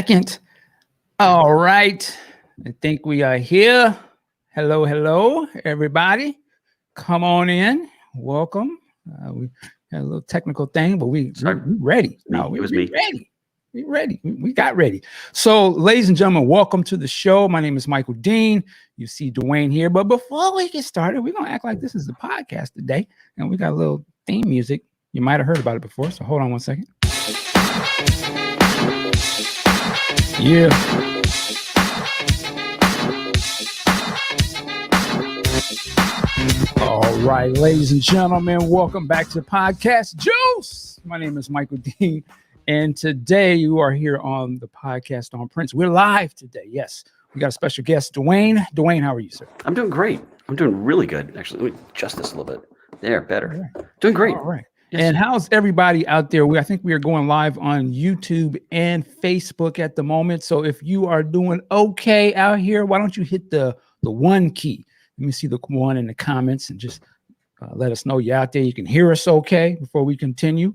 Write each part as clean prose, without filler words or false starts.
Second. All right. I think we are here. Hello, everybody. Come on in. Welcome. We had a little technical thing, but we ready. No, we ready. We ready. We got ready. So, ladies and gentlemen, welcome to the show. My name is Michael Dean. You see Duane here. But before we get started, we're going to act like this is the podcast today. And we got a little theme music. You might have heard about it before. So hold on one second. Yeah. All right, ladies and gentlemen, welcome back to Podcast Juice. My name is Michael Dean, and today you are here on the podcast on Prince. We're live today. Yes, we got a special guest, Duane. Duane, how are you, sir? I'm doing great. I'm doing really good. Actually, let me adjust this a little bit. There, better. Right. Doing great. All right. Yes. And how's everybody out there? I think we are going live on YouTube and Facebook at the moment. So if you are doing okay out here, why don't you hit the one key? Let me see the one in the comments and just let us know you're out there. You can hear us okay before we continue.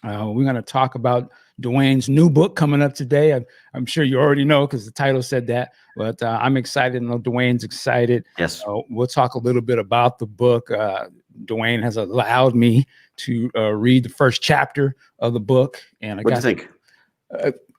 We're going to talk about Duane's new book coming up today. I'm sure you already know because the title said that, but I'm excited. I know Duane's excited. Yes. We'll talk a little bit about the book. Duane has allowed me to read the first chapter of the book. And what do you think?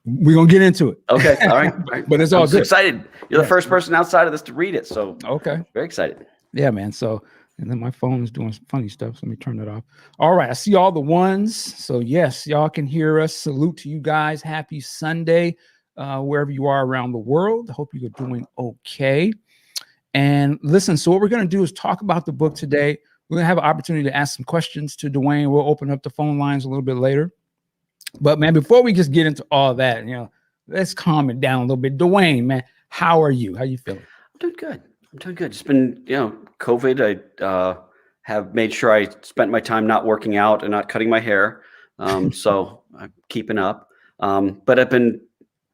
We're going to get into it. Okay. All right. But it's all good. Excited. You're the first person outside of this to read it. So okay. Very excited. Yeah, man. So, and then my phone is doing some funny stuff. So let me turn that off. All right. I see all the ones. So yes, y'all can hear us. Salute to you guys. Happy Sunday, wherever you are around the world. I hope you're doing okay. And listen, so what we're going to do is talk about the book today. We're going to have an opportunity to ask some questions to Duane. We'll open up the phone lines a little bit later. But, man, before we just get into all that, let's calm it down a little bit. Duane, man, how are you? How you feeling? I'm doing good. Just been, COVID. I have made sure I spent my time not working out and not cutting my hair. So I'm keeping up. But I've been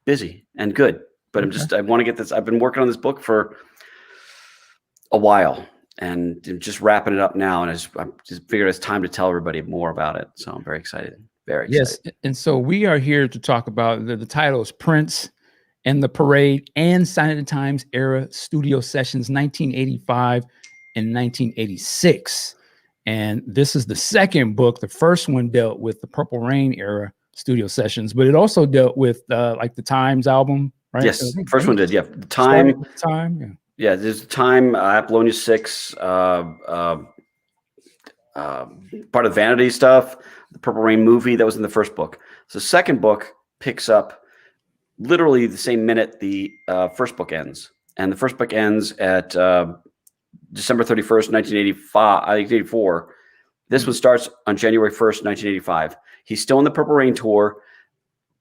busy and good. But I want to get this. I've been working on this book for a while. And just wrapping it up now, and I just figured it's time to tell everybody more about it. So I'm very excited. Very excited. Yes, and so we are here to talk about the title is Prince and the Parade and Sign of the Times Era Studio Sessions 1985 and 1986. And this is the second book. The first one dealt with the Purple Rain era studio sessions, but it also dealt with like the Times album, right? Yes, first one did. Yeah, the Time. Yeah. Yeah, there's the Time, Apollonia 6, part of Vanity stuff, the Purple Rain movie that was in the first book. So the second book picks up literally the same minute the first book ends. And the first book ends at December 31st, 1984. This one starts on January 1st, 1985. He's still on the Purple Rain tour,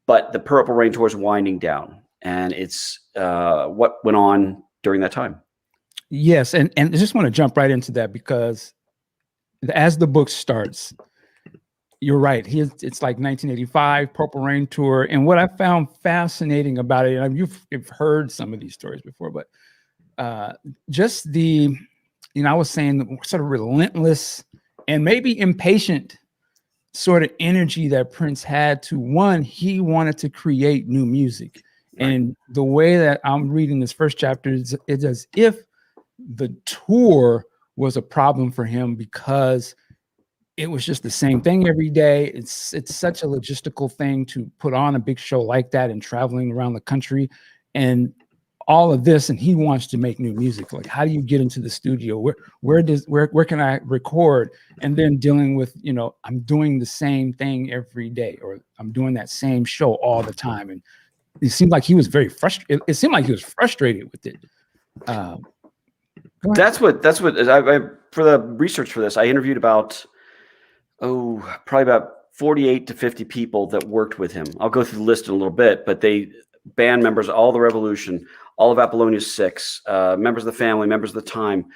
but the Purple Rain tour is winding down. And it's what went on during that time. Yes. And I just want to jump right into that because as the book starts, you're right. It's like 1985 Purple Rain tour. And what I found fascinating about it, and you've heard some of these stories before, but just the, I was saying the sort of relentless and maybe impatient sort of energy that Prince had to one, he wanted to create new music. And the way that I'm reading this first chapter is it's as if the tour was a problem for him because it was just the same thing every day. It's such a logistical thing to put on a big show like that and traveling around the country and all of this. And he wants to make new music. Like, how do you get into the studio? Where can I record? And then dealing with, I'm doing the same thing every day, or I'm doing that same show all the time. And it seemed like he was very frustrated. It seemed like he was frustrated with it. That's what I for the research for this, I interviewed probably about 48 to 50 people that worked with him. I'll go through the list in a little bit, but band members, all the Revolution, all of Apollonia 6, members of the family, members of the Time,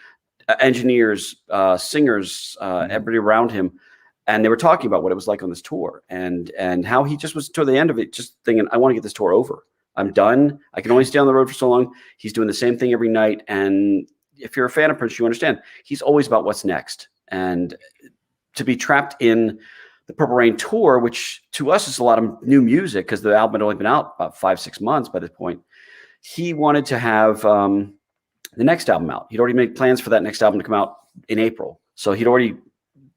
engineers, singers, everybody around him. And they were talking about what it was like on this tour and how he just was toward the end of it, just thinking, I want to get this tour over. I'm done. I can only stay on the road for so long. He's doing the same thing every night. And if you're a fan of Prince, you understand he's always about what's next. And to be trapped in the Purple Rain tour, which to us is a lot of new music because the album had only been out about 5-6 months by this point. He wanted to have the next album out. He'd already made plans for that next album to come out in April. So he'd already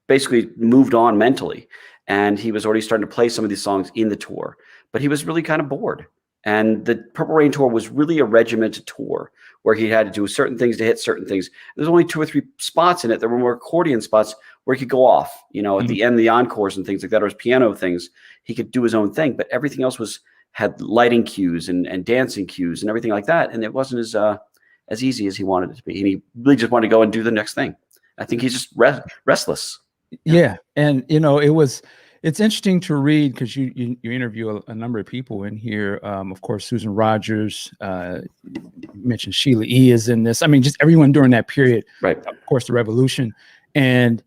basically moved on mentally. And he was already starting to play some of these songs in the tour. But he was really kind of bored. And the Purple Rain tour was really a regimented tour where he had to do certain things to hit certain things. There's only 2 or 3 spots in it. There were more accordion spots where he could go off, at the end, the encores and things like that, or his piano things. He could do his own thing, but everything else had lighting cues and dancing cues and everything like that. And it wasn't as easy as he wanted it to be. And he really just wanted to go and do the next thing. I think he's just restless. Yeah. And, it's interesting to read because you interview a number of people in here. Of course, Susan Rogers, you mentioned Sheila E. is in this. I mean, just everyone during that period, right? Of course, the revolution. And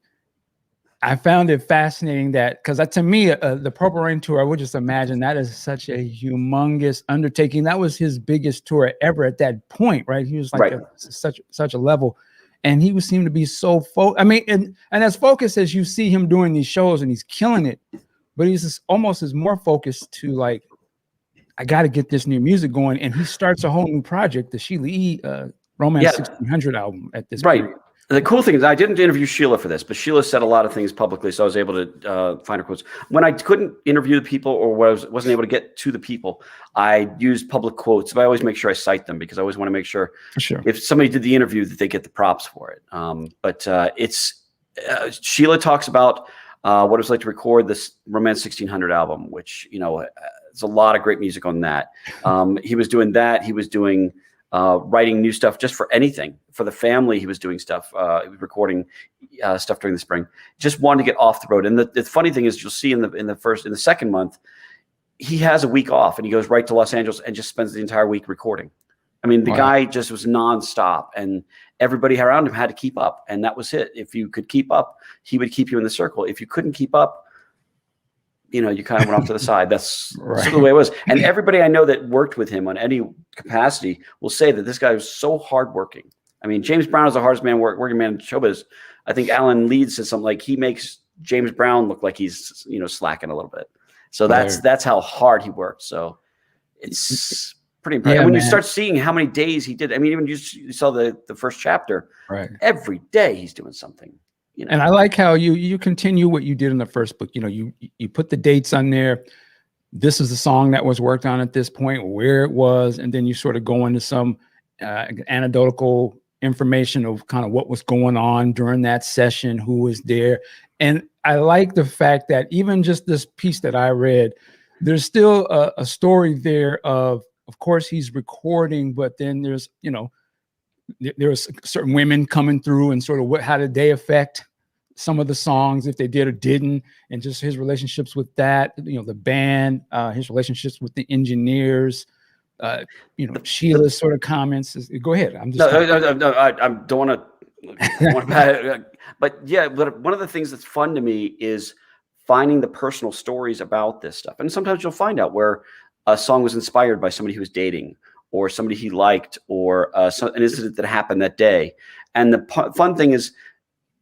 I found it fascinating that because to me, the Purple Rain tour, I would just imagine that is such a humongous undertaking. That was his biggest tour ever at that point, right? He was like such a level. And he would seem to be so and as focused as you see him doing these shows and he's killing it, but he's just almost as more focused to like, I got to get this new music going. And he starts a whole new project, the Sheila E. Romance 1600 album at this point. Right. The cool thing is I didn't interview Sheila for this, but Sheila said a lot of things publicly, so I was able to find her quotes. When I couldn't interview the people or wasn't able to get to the people, I used public quotes. But I always make sure I cite them because I always want to make sure if somebody did the interview that they get the props for it. But Sheila talks about what it was like to record this Romance 1600 album, which, there's a lot of great music on that. He was doing that. He was doing writing new stuff just for anything. For the family, he was doing stuff. He was recording stuff during the spring. Just wanted to get off the road. And the funny thing is, you'll see in the second month, he has a week off and he goes right to Los Angeles and just spends the entire week recording. I mean, the guy just was nonstop, and everybody around him had to keep up, and that was it. If you could keep up, he would keep you in the circle. If you couldn't keep up, you kind of went off to the side. That's the way it was. And everybody I know that worked with him on any capacity will say that this guy was so hardworking. I mean, James Brown is the hardest working man in showbiz. I think Alan Leeds said something like he makes James Brown look like he's, slacking a little bit. So that's how hard he worked. So it's pretty impressive. Yeah, when you start seeing how many days he did, I mean, even you saw the first chapter, every day he's doing something. And I like how you continue what you did in the first book. You put the dates on there. This is the song that was worked on at this point, where it was, and then you sort of go into some anecdotal information of kind of what was going on during that session, who was there. And I like the fact that even just this piece that I read, there's still a story there of course he's recording, but then there's, there's certain women coming through and sort of how did they affect some of the songs, if they did or didn't, and just his relationships with that, the band, his relationships with the engineers, Sheila's sort of comments. Go ahead. I'm just I don't want to, but yeah, but one of the things that's fun to me is finding the personal stories about this stuff. And sometimes you'll find out where a song was inspired by somebody he was dating, or somebody he liked, or an incident that happened that day. And the fun thing is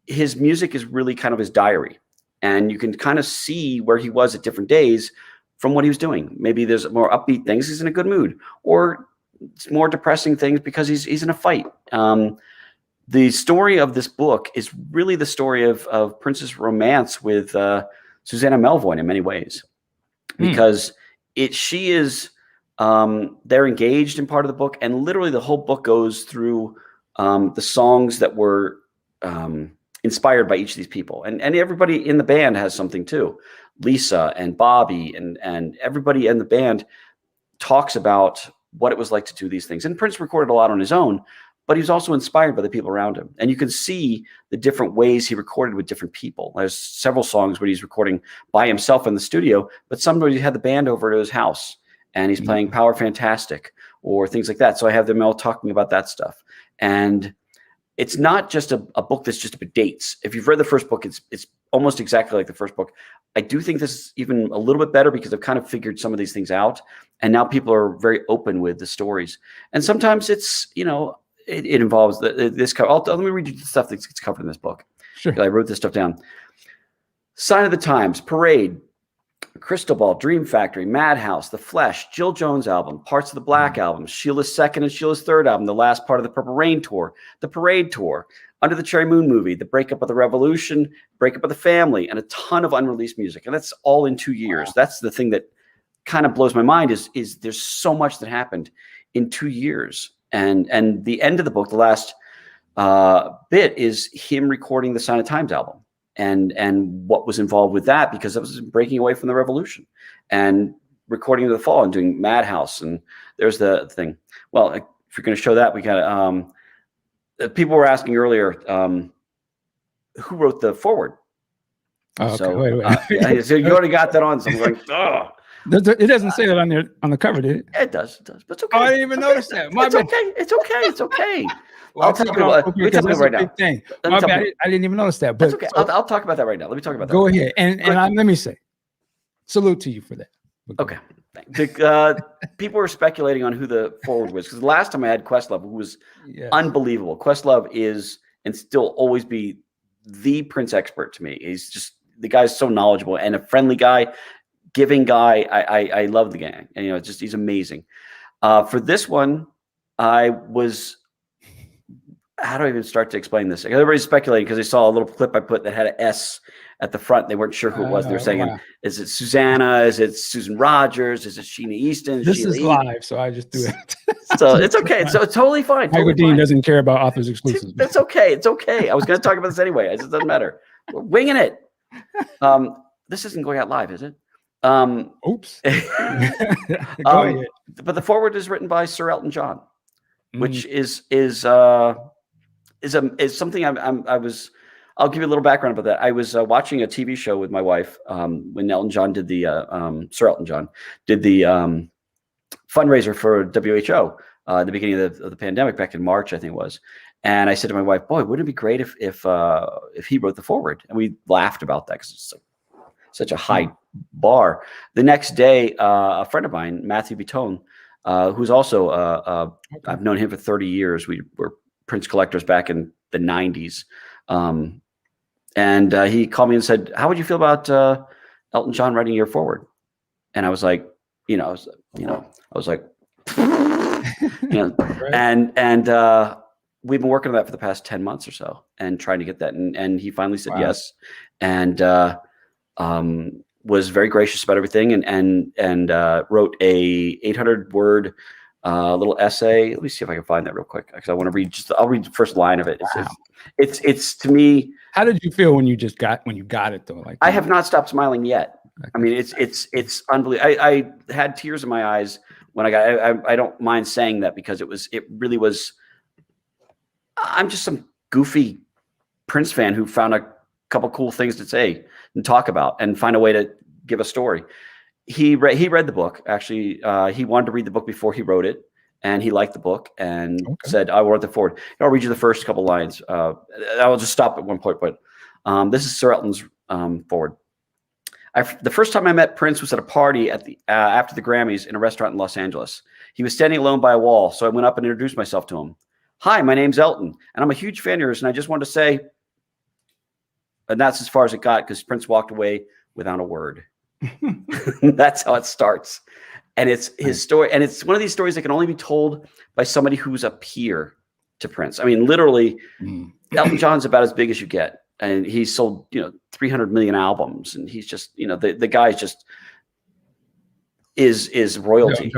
his music is really kind of his diary. And you can kind of see where he was at different days from what he was doing. Maybe there's more upbeat things, he's in a good mood, or it's more depressing things because he's in a fight. The story of this book is really the story of Prince's romance with Susanna Melvoin in many ways, because she is they're engaged in part of the book, and literally the whole book goes through the songs that were inspired by each of these people, and everybody in the band has something too. Lisa and Bobby and everybody in the band talks about what it was like to do these things. And Prince recorded a lot on his own, but he was also inspired by the people around him. And you can see the different ways he recorded with different people. There's several songs where he's recording by himself in the studio, but somebody had the band over to his house and he's playing Power Fantastic or things like that. So I have them all talking about that stuff. And it's not just a book that's just about dates. If you've read the first book, it's almost exactly like the first book. I do think this is even a little bit better because I've kind of figured some of these things out. And now people are very open with the stories. And sometimes it's, it involves this. Let me read you the stuff that's covered in this book. Sure. I wrote this stuff down. Sign of the Times, Parade, Crystal Ball, Dream Factory, Madhouse, The Flesh, Jill Jones album, Parts of the Black album, Sheila's second and Sheila's third album, the last part of the Purple Rain tour, the Parade tour, Under the Cherry Moon movie, the breakup of the Revolution, breakup of the family, and a ton of unreleased music. And that's all in 2 years. Wow. That's the thing that kind of blows my mind is there's so much that happened in 2 years. And the end of the book, the last bit, is him recording the Sign of Times album. And what was involved with that, because it was breaking away from the revolution and recording the fall and doing Madhouse. And there's the thing. Well, if you're going to show that, we got people were asking earlier who wrote the foreword. Oh, okay. So, wait. So you already got that on. So I'm like, oh. It doesn't say that on the cover, did it? It does. But it's okay. Oh, I didn't even notice that. It's okay. Well, I'll tell you what. Let me tell you right now. My bad. I didn't even notice that. But that's okay. I'll talk about that right now. Let me talk about that. Go ahead. And let me say, salute to you for that. Okay. People were speculating on who the forward was, because the last time I had Questlove, who was unbelievable. Questlove is and still always be the Prince expert to me. He's just, the guy's so knowledgeable and a friendly guy, giving guy. I love the guy. And just he's amazing. For this one, I was. How do I even start to explain this? Everybody's speculating because they saw a little clip I put that had an S at the front. They weren't sure who it was. They were saying, is it Susanna? Is it Susan Rogers? Is it Sheena Easton? This is live, so I just do it. So it's okay. So it's totally fine. Michael Dean doesn't care about authors exclusives. That's okay. It's okay. I was going to talk about this anyway. It doesn't matter. We're winging it. This isn't going out live, is it? Oops. Go ahead. But the foreword is written by Sir Elton John, which is something I'll give you a little background about that. I was watching a TV show with my wife when Elton John did Sir Elton John did the fundraiser for WHO at the beginning of the pandemic back in March, I think it was. And I said to my wife, "Boy, wouldn't it be great if he wrote the foreword?" And we laughed about that because it's such a high bar. The next day, a friend of mine, Matthew Bitone, who's also I've known him for 30 years. We were Prince collectors back in the 90s. And he called me and said, "How would you feel about Elton John writing your foreword?" And I was like, I was like, right. And we've been working on that for the past 10 months or so and trying to get that. And he finally said yes. And was very gracious about everything and wrote a 800-word little essay. Let me see if I can find that real quick, because I want to read. I'll read the first line of it. Wow. It's to me. How did you feel when you got it though? Like, I have not stopped smiling yet. I mean, it's unbelievable. I had tears in my eyes when I got. I don't mind saying that because it really was. I'm just some goofy Prince fan who found a couple cool things to say and talk about and find a way to give a story. He read the book. Actually, he wanted to read the book before he wrote it, and he liked the book and said, "I wrote the forward." I'll read you the first couple lines. I'll just stop at one point, but this is Sir Elton's forward. The first time I met Prince was at a party at after the Grammys in a restaurant in Los Angeles. He was standing alone by a wall, so I went up and introduced myself to him. "Hi, my name's Elton, and I'm a huge fan of yours, and I just wanted to say," and that's as far as it got, because Prince walked away without a word. That's how it starts. And it's his story. And it's one of these stories that can only be told by somebody who's a peer to Prince. I mean, literally, Elton John's about as big as you get. And he's sold, 300 million albums. And he's just, the guy is royalty.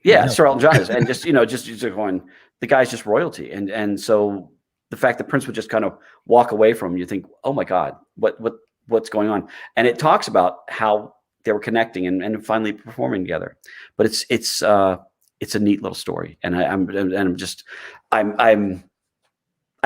Yeah, Sir Elton John is. And just going, the guy's just royalty. And so the fact that Prince would just kind of walk away from him, you think, oh my God, what's going on? And it talks about how they were connecting and finally performing together. But it's a neat little story, and I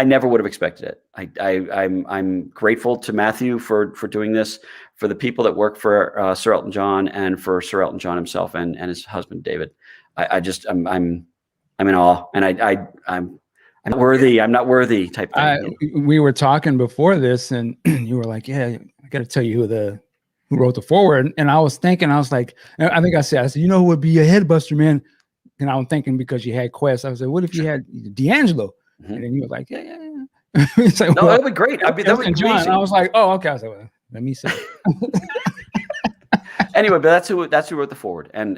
never would have expected it. I'm grateful to Matthew for doing this, for the people that work for Sir Elton John, and for Sir Elton John himself and his husband David. I'm in awe, and I'm not worthy. I'm not worthy type thing. We were talking before this, and you were like, "Yeah, I got to tell you who wrote the foreword." And I was thinking, I was like, I think I said, who would be a headbuster, man? And I'm thinking, because you had Quest, I was like, what if you had D'Angelo? And then you were like, yeah. It's like, no, that'd be great. That would be John. I was like, oh, okay. I was like, well, Let me say. Anyway, but that's who wrote the foreword, and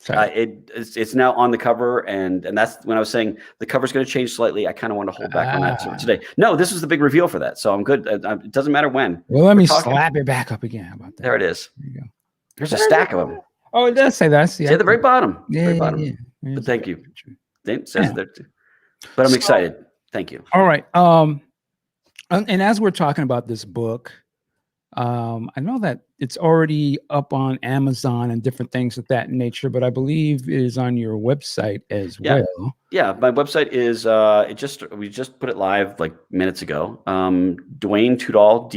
it's now on the cover, and that's when I was saying the cover's going to change slightly. I kind of want to hold back on that today. No, this is the big reveal for that, so I'm good. It doesn't matter when. Well, let me slap it back up again. How about that? There it is. There you go. There's a stack of them. Oh, it does say that. See at the very bottom. Yeah, very bottom. Yeah. But thank you. It says there too. But I'm excited. Thank you. All right. And as we're talking about this book, I know that it's already up on Amazon and different things of that nature, but I believe it is on your website as well. Yeah, my website is we just put it live like minutes ago. Duane Tudahl,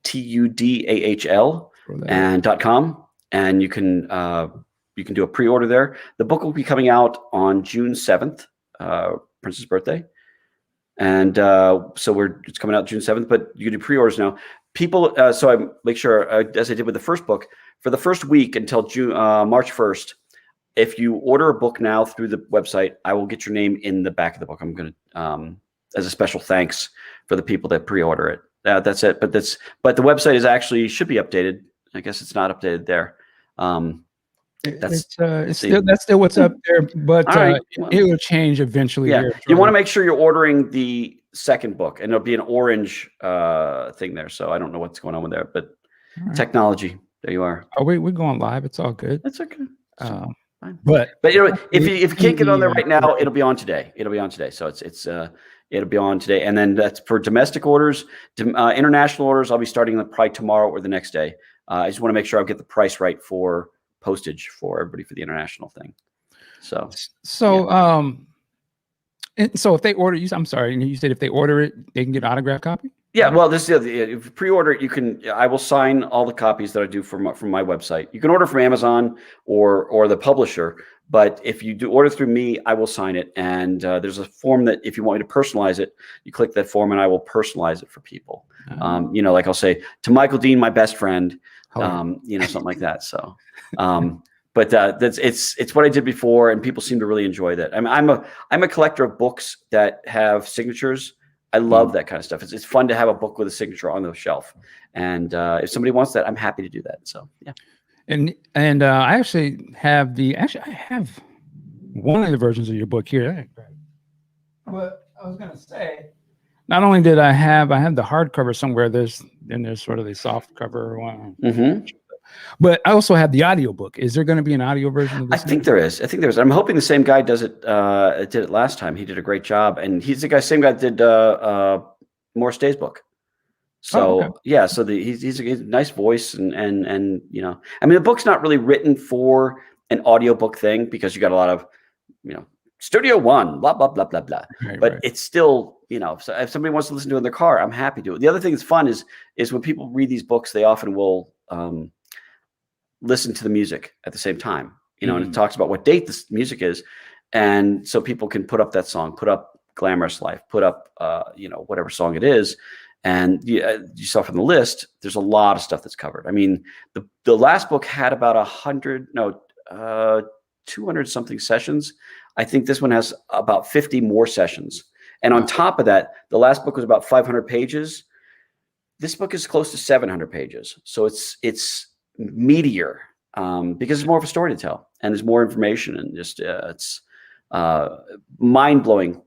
DuaneTudahl and .com, and you can do a pre-order there. The book will be coming out on June 7th, Prince's birthday. And so it's coming out June 7th, but you can do pre-orders now. People, so I make sure, as I did with the first book, for the first week until March 1st, if you order a book now through the website, I will get your name in the back of the book. I'm going to, as a special thanks for the people that pre-order it. That's it. But the website should be updated. I guess it's not updated there. That's still what's up there, but right. It will change eventually. Yeah, you want to make sure you're ordering the second book, and there'll be an orange thing there. So I don't know what's going on with there, but technology. There you are. Oh, we're going live. It's all good. That's okay. But if you can't get on there right now, it'll be on today. So it'll be on today, and then that's for domestic orders. International orders, I'll be starting probably tomorrow or the next day. I just want to make sure I get the price right for postage for everybody for the international thing. So if they order you, I'm sorry, you said if they order it, they can get an autographed copy. Yeah, well, this is if you pre-order it, I will sign all the copies that I do from my website. You can order from Amazon or the publisher, but if you do order through me, I will sign it. And there's a form that if you want me to personalize it, you click that form and I will personalize it for people. Like I'll say to Michael Dean, my best friend, something like that. So, but it's what I did before, and people seem to really enjoy that. I'm a collector of books that have signatures. I love that kind of stuff. It's fun to have a book with a signature on the shelf, and if somebody wants that, I'm happy to do that. So yeah. And I actually have I have one of the versions of your book here. But I was gonna say, not only did I have the hardcover somewhere, there's sort of the soft cover one. Mm-hmm. But I also have the audiobook. Is there going to be an audio version of this? I think there is. I'm hoping the same guy did it last time. He did a great job, and he's the same guy that did Morris Day's book. So yeah, so he's a nice voice, and the book's not really written for an audiobook thing because you got a lot of Studio One, blah blah blah blah blah. But it's still so if somebody wants to listen to it in their car, I'm happy to. The other thing that's fun is when people read these books, they often will listen to the music at the same time, and it talks about what date this music is. And so people can put up that song, put up Glamorous Life, put up, whatever song it is. And you saw from the list, there's a lot of stuff that's covered. I mean, the last book had about 200 something sessions. I think this one has about 50 more sessions. And on top of that, the last book was about 500 pages. This book is close to 700 pages. So it's meatier because it's more of a story to tell, and there's more information, and just it's mind-blowing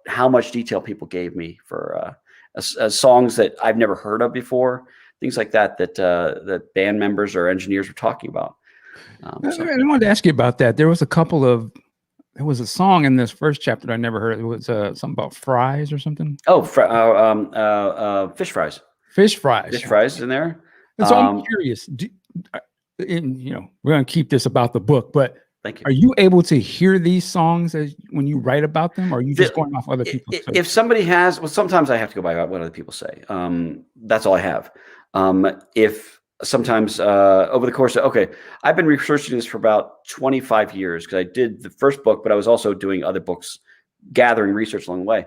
how much detail people gave me for songs that I've never heard of before, things like that band members or engineers were talking about. I wanted to ask you about that. There was a song in this first chapter that I never heard. It was something about fries or something. Oh, fish fries. Fish fries in there. And so I'm curious. We're going to keep this about the book, but thank you. Are you able to hear these songs when you write about them, or are you just going off other people? If somebody has, sometimes I have to go by what other people say. That's all I have. If sometimes over the course of, I've been researching this for about 25 years because I did the first book, but I was also doing other books, gathering research along the way.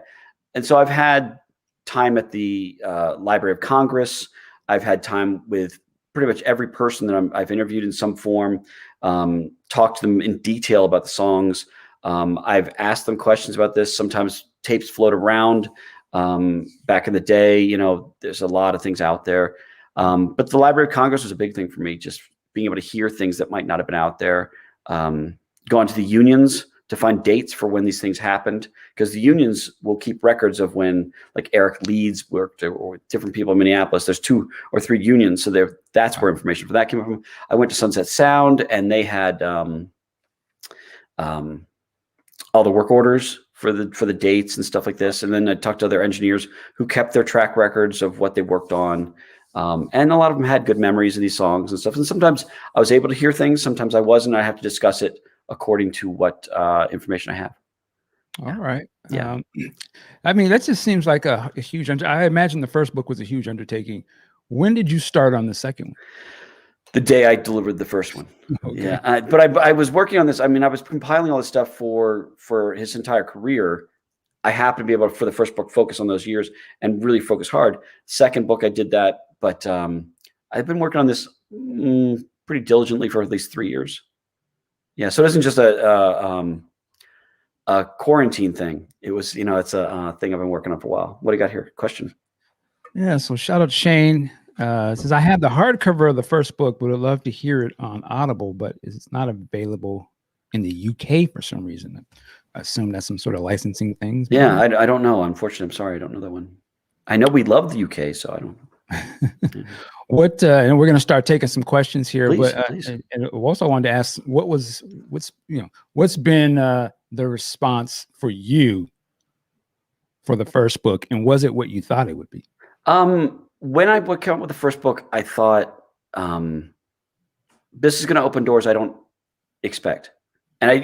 And so I've had time at the Library of Congress. I've had time with pretty much every person that I've interviewed in some form, talked to them in detail about the songs. I've asked them questions about this. Sometimes tapes float around. back in the day. You know, there's a lot of things out there. But the Library of Congress was a big thing for me, just being able to hear things that might not have been out there. Going to the unions to find dates for when these things happened, because the unions will keep records of when, like, Eric Leeds worked, or different people in Minneapolis. There's 2 or 3 unions, so that's where information for that came from. I went to Sunset Sound, and they had all the work orders for the dates and stuff like this. And then I talked to other engineers who kept their track records of what they worked on. And a lot of them had good memories of these songs and stuff. And sometimes I was able to hear things, sometimes I wasn't. I have to discuss it according to what information I have. All right. Yeah. I mean, that just seems like a huge. I imagine the first book was a huge undertaking. When did you start on the second one? The day I delivered the first one. Okay. Yeah. But I was working on this. I mean, I was compiling all this stuff for his entire career. I happened to be able to, for the first book, focus on those years and really focus hard. Second book, I did that, but I've been working on this pretty diligently for at least 3 years. Yeah, so it isn't just a quarantine thing. It was, you know, it's a thing I've been working on for a while. What do you got here? Question? Yeah, so shout out to Shane. Says, I have the hardcover of the first book, but would love to hear it on Audible, but it's not available in the UK for some reason. I assume that's some sort of licensing things. Yeah, I don't know. Unfortunately, I'm sorry. I don't know that one. I know we love the UK, so I don't know. What and we're going to start taking some questions here, Please, but please. and also wanted to ask what's been the response for you for the first book, and was it what you thought it would be? When I came up with the first book, I thought this is going to open doors I don't expect. And I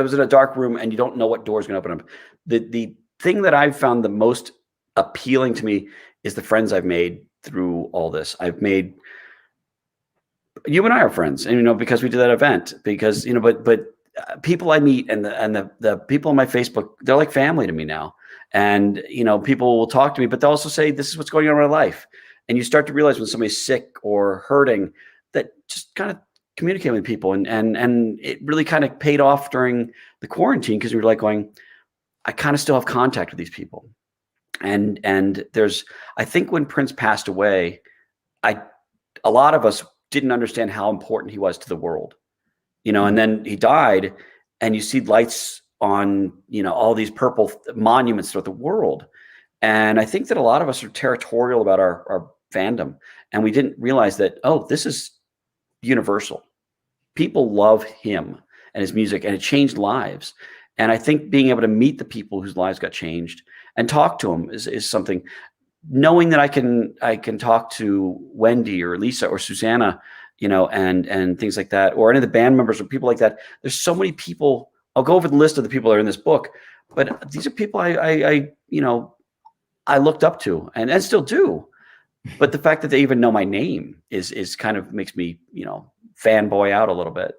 was in a dark room and you don't know what door is going to open up. The thing that I've found the most appealing to me is the friends I've made through all this. You and I are friends, and because we did that event, because but people I meet and the people on my Facebook, they're like family to me now. And people will talk to me, but they'll also say, this is what's going on in my life. And you start to realize when somebody's sick or hurting, that just kind of communicate with people, and it really kind of paid off during the quarantine, because we were like going, I kind of still have contact with these people. And I think when Prince passed away, a lot of us didn't understand how important he was to the world, and then he died, and you see lights on, all these purple monuments throughout the world. And I think that a lot of us are territorial about our fandom, and we didn't realize that, this is universal. People love him and his music, and it changed lives. And I think being able to meet the people whose lives got changed and talk to them is something. Knowing that I can talk to Wendy or Lisa or Susanna, and things like that, or any of the band members or people like that. There's so many people. I'll go over the list of the people that are in this book, but these are people I looked up to and still do. But the fact that they even know my name is kind of makes me, fanboy out a little bit,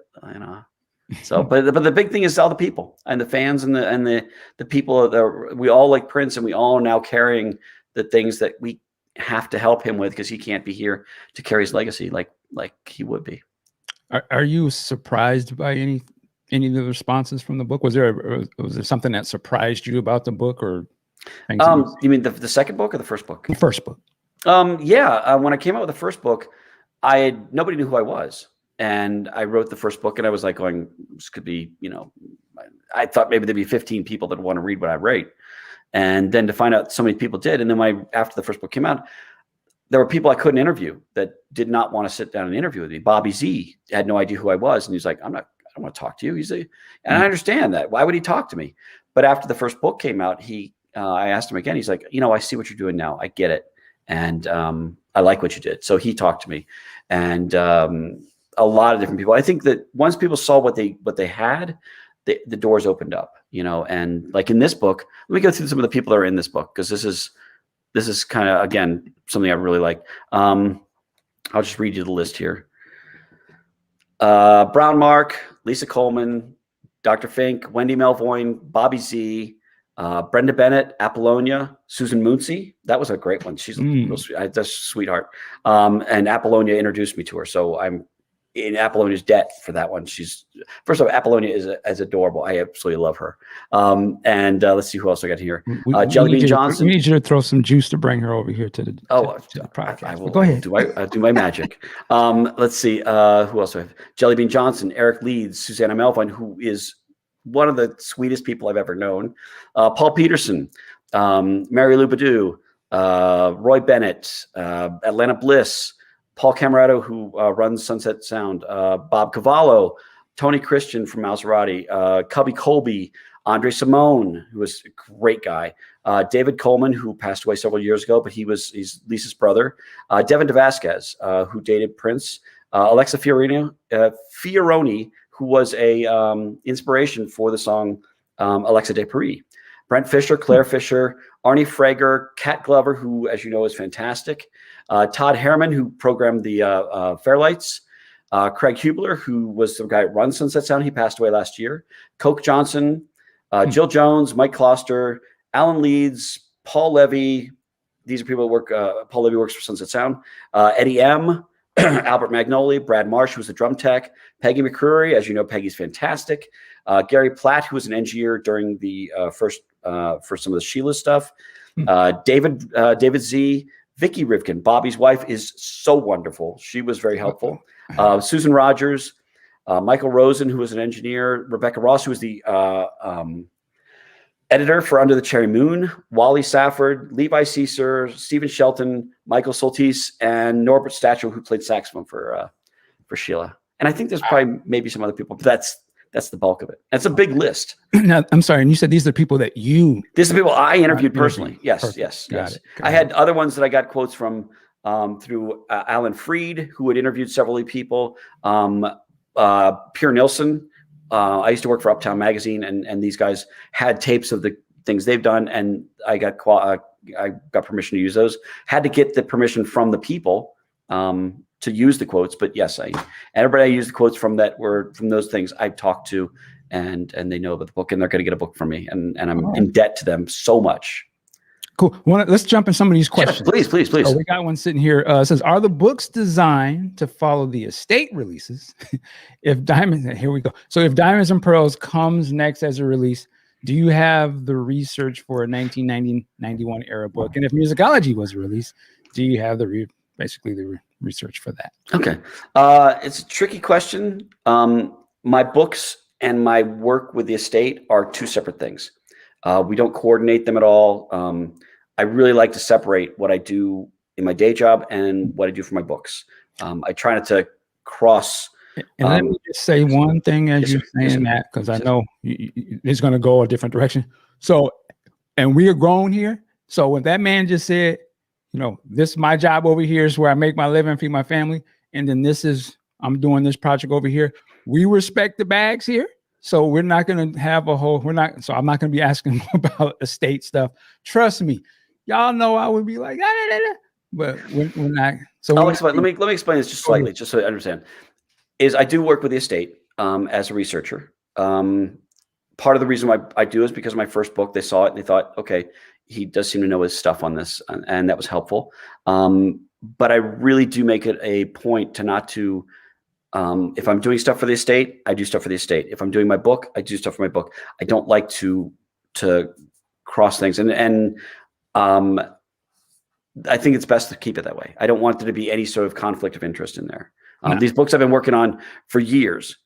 So, but the big thing is all the people and the fans and the people that we all like Prince, and we all are now carrying the things that we have to help him with, because he can't be here to carry his legacy like he would be. Are you surprised by any of the responses from the book? Was there something that surprised you about the book, or things? You mean the second book or the first book? The first book. Yeah. When I came out with the first book, nobody knew who I was. And I wrote the first book, and I was like going, this could be, I thought maybe there'd be 15 people that want to read what I write. And then to find out so many people did. And then after the first book came out, there were people I couldn't interview that did not want to sit down and interview with me. Bobby Z had no idea who I was. And he's like, I don't want to talk to you. And I understand that. Why would he talk to me? But after the first book came out, I asked him again. He's like, I see what you're doing now. I get it. And I like what you did. So he talked to me, and a lot of different people. I think that once people saw what they had, the doors opened up, and like in this book, let me go through some of the people that are in this book, because this is kind of, again, something I really like. I'll just read you the list here. Brown Mark, Lisa Coleman, Dr. Fink, Wendy Melvoin, Bobby Z, Brenda Bennett, Apollonia, Susan Moonsey. That was a great one. She's a real sweet, that's a sweetheart. And Apollonia introduced me to her. So I'm in Apollonia's debt for that one. She's first off, Apollonia is adorable. I absolutely love her. And let's see who else I got here. Jelly Bean Johnson. We need you to throw some juice to bring her over here to the podcast. I will go ahead. Do my magic. Let's see who else do I have. Jelly Bean Johnson, Eric Leeds, Susanna Melvine, who is one of the sweetest people I've ever known. Paul Peterson, Mary Lou Badu, Roy Bennett, Atlanta Bliss, Paul Camerato, who runs Sunset Sound, Bob Cavallo, Tony Christian from Maserati, Cubby Colby, Andre Simone, who was a great guy, David Coleman, who passed away several years ago, but he's Lisa's brother, Devin DeVasquez, who dated Prince, Alexa Fioroni, who was a inspiration for the song Alexa de Paris, Brent Fisher, Claire Fisher, Arnie Frager, Kat Glover, who, as you know, is fantastic, Todd Herman, who programmed the Fairlights, Craig Hubler, who was the guy that runs Sunset Sound. He passed away last year. Coke Johnson, Jill Jones, Mike Kloster, Alan Leeds, Paul Levy. These are people that work. Paul Levy works for Sunset Sound. Eddie M., Albert Magnoli, Brad Marsh, who was the drum tech, Peggy McCreary. As you know, Peggy's fantastic. Gary Platt, who was an engineer during the first for some of the Sheila stuff. David Z., Vicky Rivkin, Bobby's wife, is so wonderful. She was very helpful. Susan Rogers, Michael Rosen, who was an engineer, Rebecca Ross, who was the editor for Under the Cherry Moon, Wally Safford, Levi Caesar, Stephen Shelton, Michael Soltis, and Norbert Stachel, who played saxophone for Sheila. And I think there's probably maybe some other people, but that's the bulk of it. That's a big list. Now, I'm sorry. And you said these are people that you... These are people I interviewed personally. Yes, Perfect. yes. Got it. I had other ones that I got quotes from through Alan Freed, who had interviewed several people. Pierre Nilsson. I used to work for Uptown Magazine, and these guys had tapes of the things they've done, and I got permission to use those. Had to get the permission from the people to use the quotes, but yes, everybody I used the quotes from that were from those things I talked to, and they know about the book, and they're going to get a book from me, and I'm in debt to them so much. Cool. Let's jump in some of these questions. Yeah, please. Oh, we got one sitting here. It says, are the books designed to follow the estate releases? Here we go. So if Diamonds and Pearls comes next as a release, do you have the research for a 1990-91 era book? And if Musicology was a release, do you have the research for that? Okay. It's a tricky question. My books and my work with the estate are two separate things. We don't coordinate them at all. I really like to separate what I do in my day job and what I do for my books. I try not to cross. And let me just say one thing as you're saying that, because I know it's going to go a different direction. So, and we are grown here. So when that man just said, this is my job over here is where I make my living, feed my family. And then I'm doing this project over here. We respect the bags here. So we're not going to have I'm not going to be asking about estate stuff. Trust me. Y'all know I would be like, but we're not. So let me explain this just slightly, just so I understand. Is I do work with the estate as a researcher. Part of the reason why I do is because of my first book, they saw it and they thought, okay, he does seem to know his stuff on this, and that was helpful. But I really do make it a point to not to. If I'm doing stuff for the estate, I do stuff for the estate. If I'm doing my book, I do stuff for my book. I don't like to cross things, and I think it's best to keep it that way. I don't want there to be any sort of conflict of interest in there. These books I've been working on for years.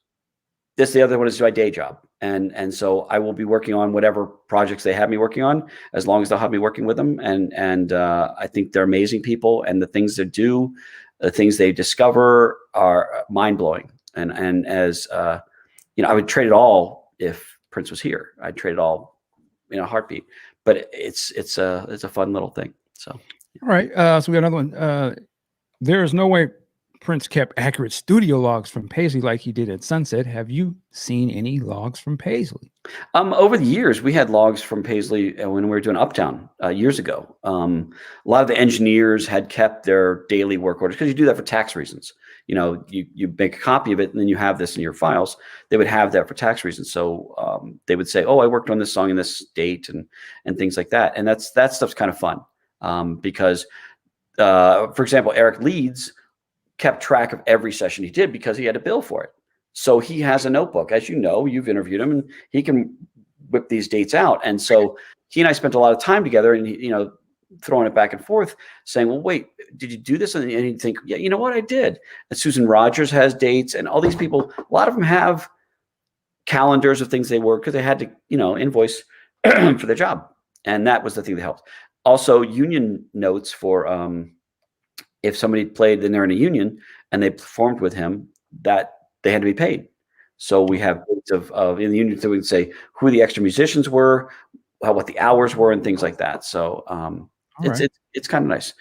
The other one is my day job, and so I will be working on whatever projects they have me working on, as long as they'll have me working with them. And I think they're amazing people, and the things they do. The things they discover are mind blowing, and as I would trade it all if Prince was here. I'd trade it all in a heartbeat. But it's a fun little thing. So all right, so we got another one. There is no way Prince kept accurate studio logs from Paisley like he did at Sunset. Have you seen any logs from Paisley? Over the years, we had logs from Paisley when we were doing Uptown years ago. A lot of the engineers had kept their daily work orders because you do that for tax reasons. You make a copy of it and then you have this in your files. They would have that for tax reasons. So they would say, "Oh, I worked on this song in this date," and things like that. And that stuff's kind of fun because, for example, Eric Leeds kept track of every session he did because he had to bill for it. So he has a notebook. As you know, you've interviewed him, and he can whip these dates out. And so he and I spent a lot of time together, and throwing it back and forth, saying, well, wait, did you do this? And he'd think, yeah, you know what, I did. And Susan Rogers has dates, and all these people, a lot of them have calendars of things they work because they had to, invoice for their job. And that was the thing that helped. Also, union notes for if somebody played and they're in a union and they performed with him, that they had to be paid. So we have dates of in the union, so we can say who the extra musicians were, what the hours were, and things like that. So it's kind of nice.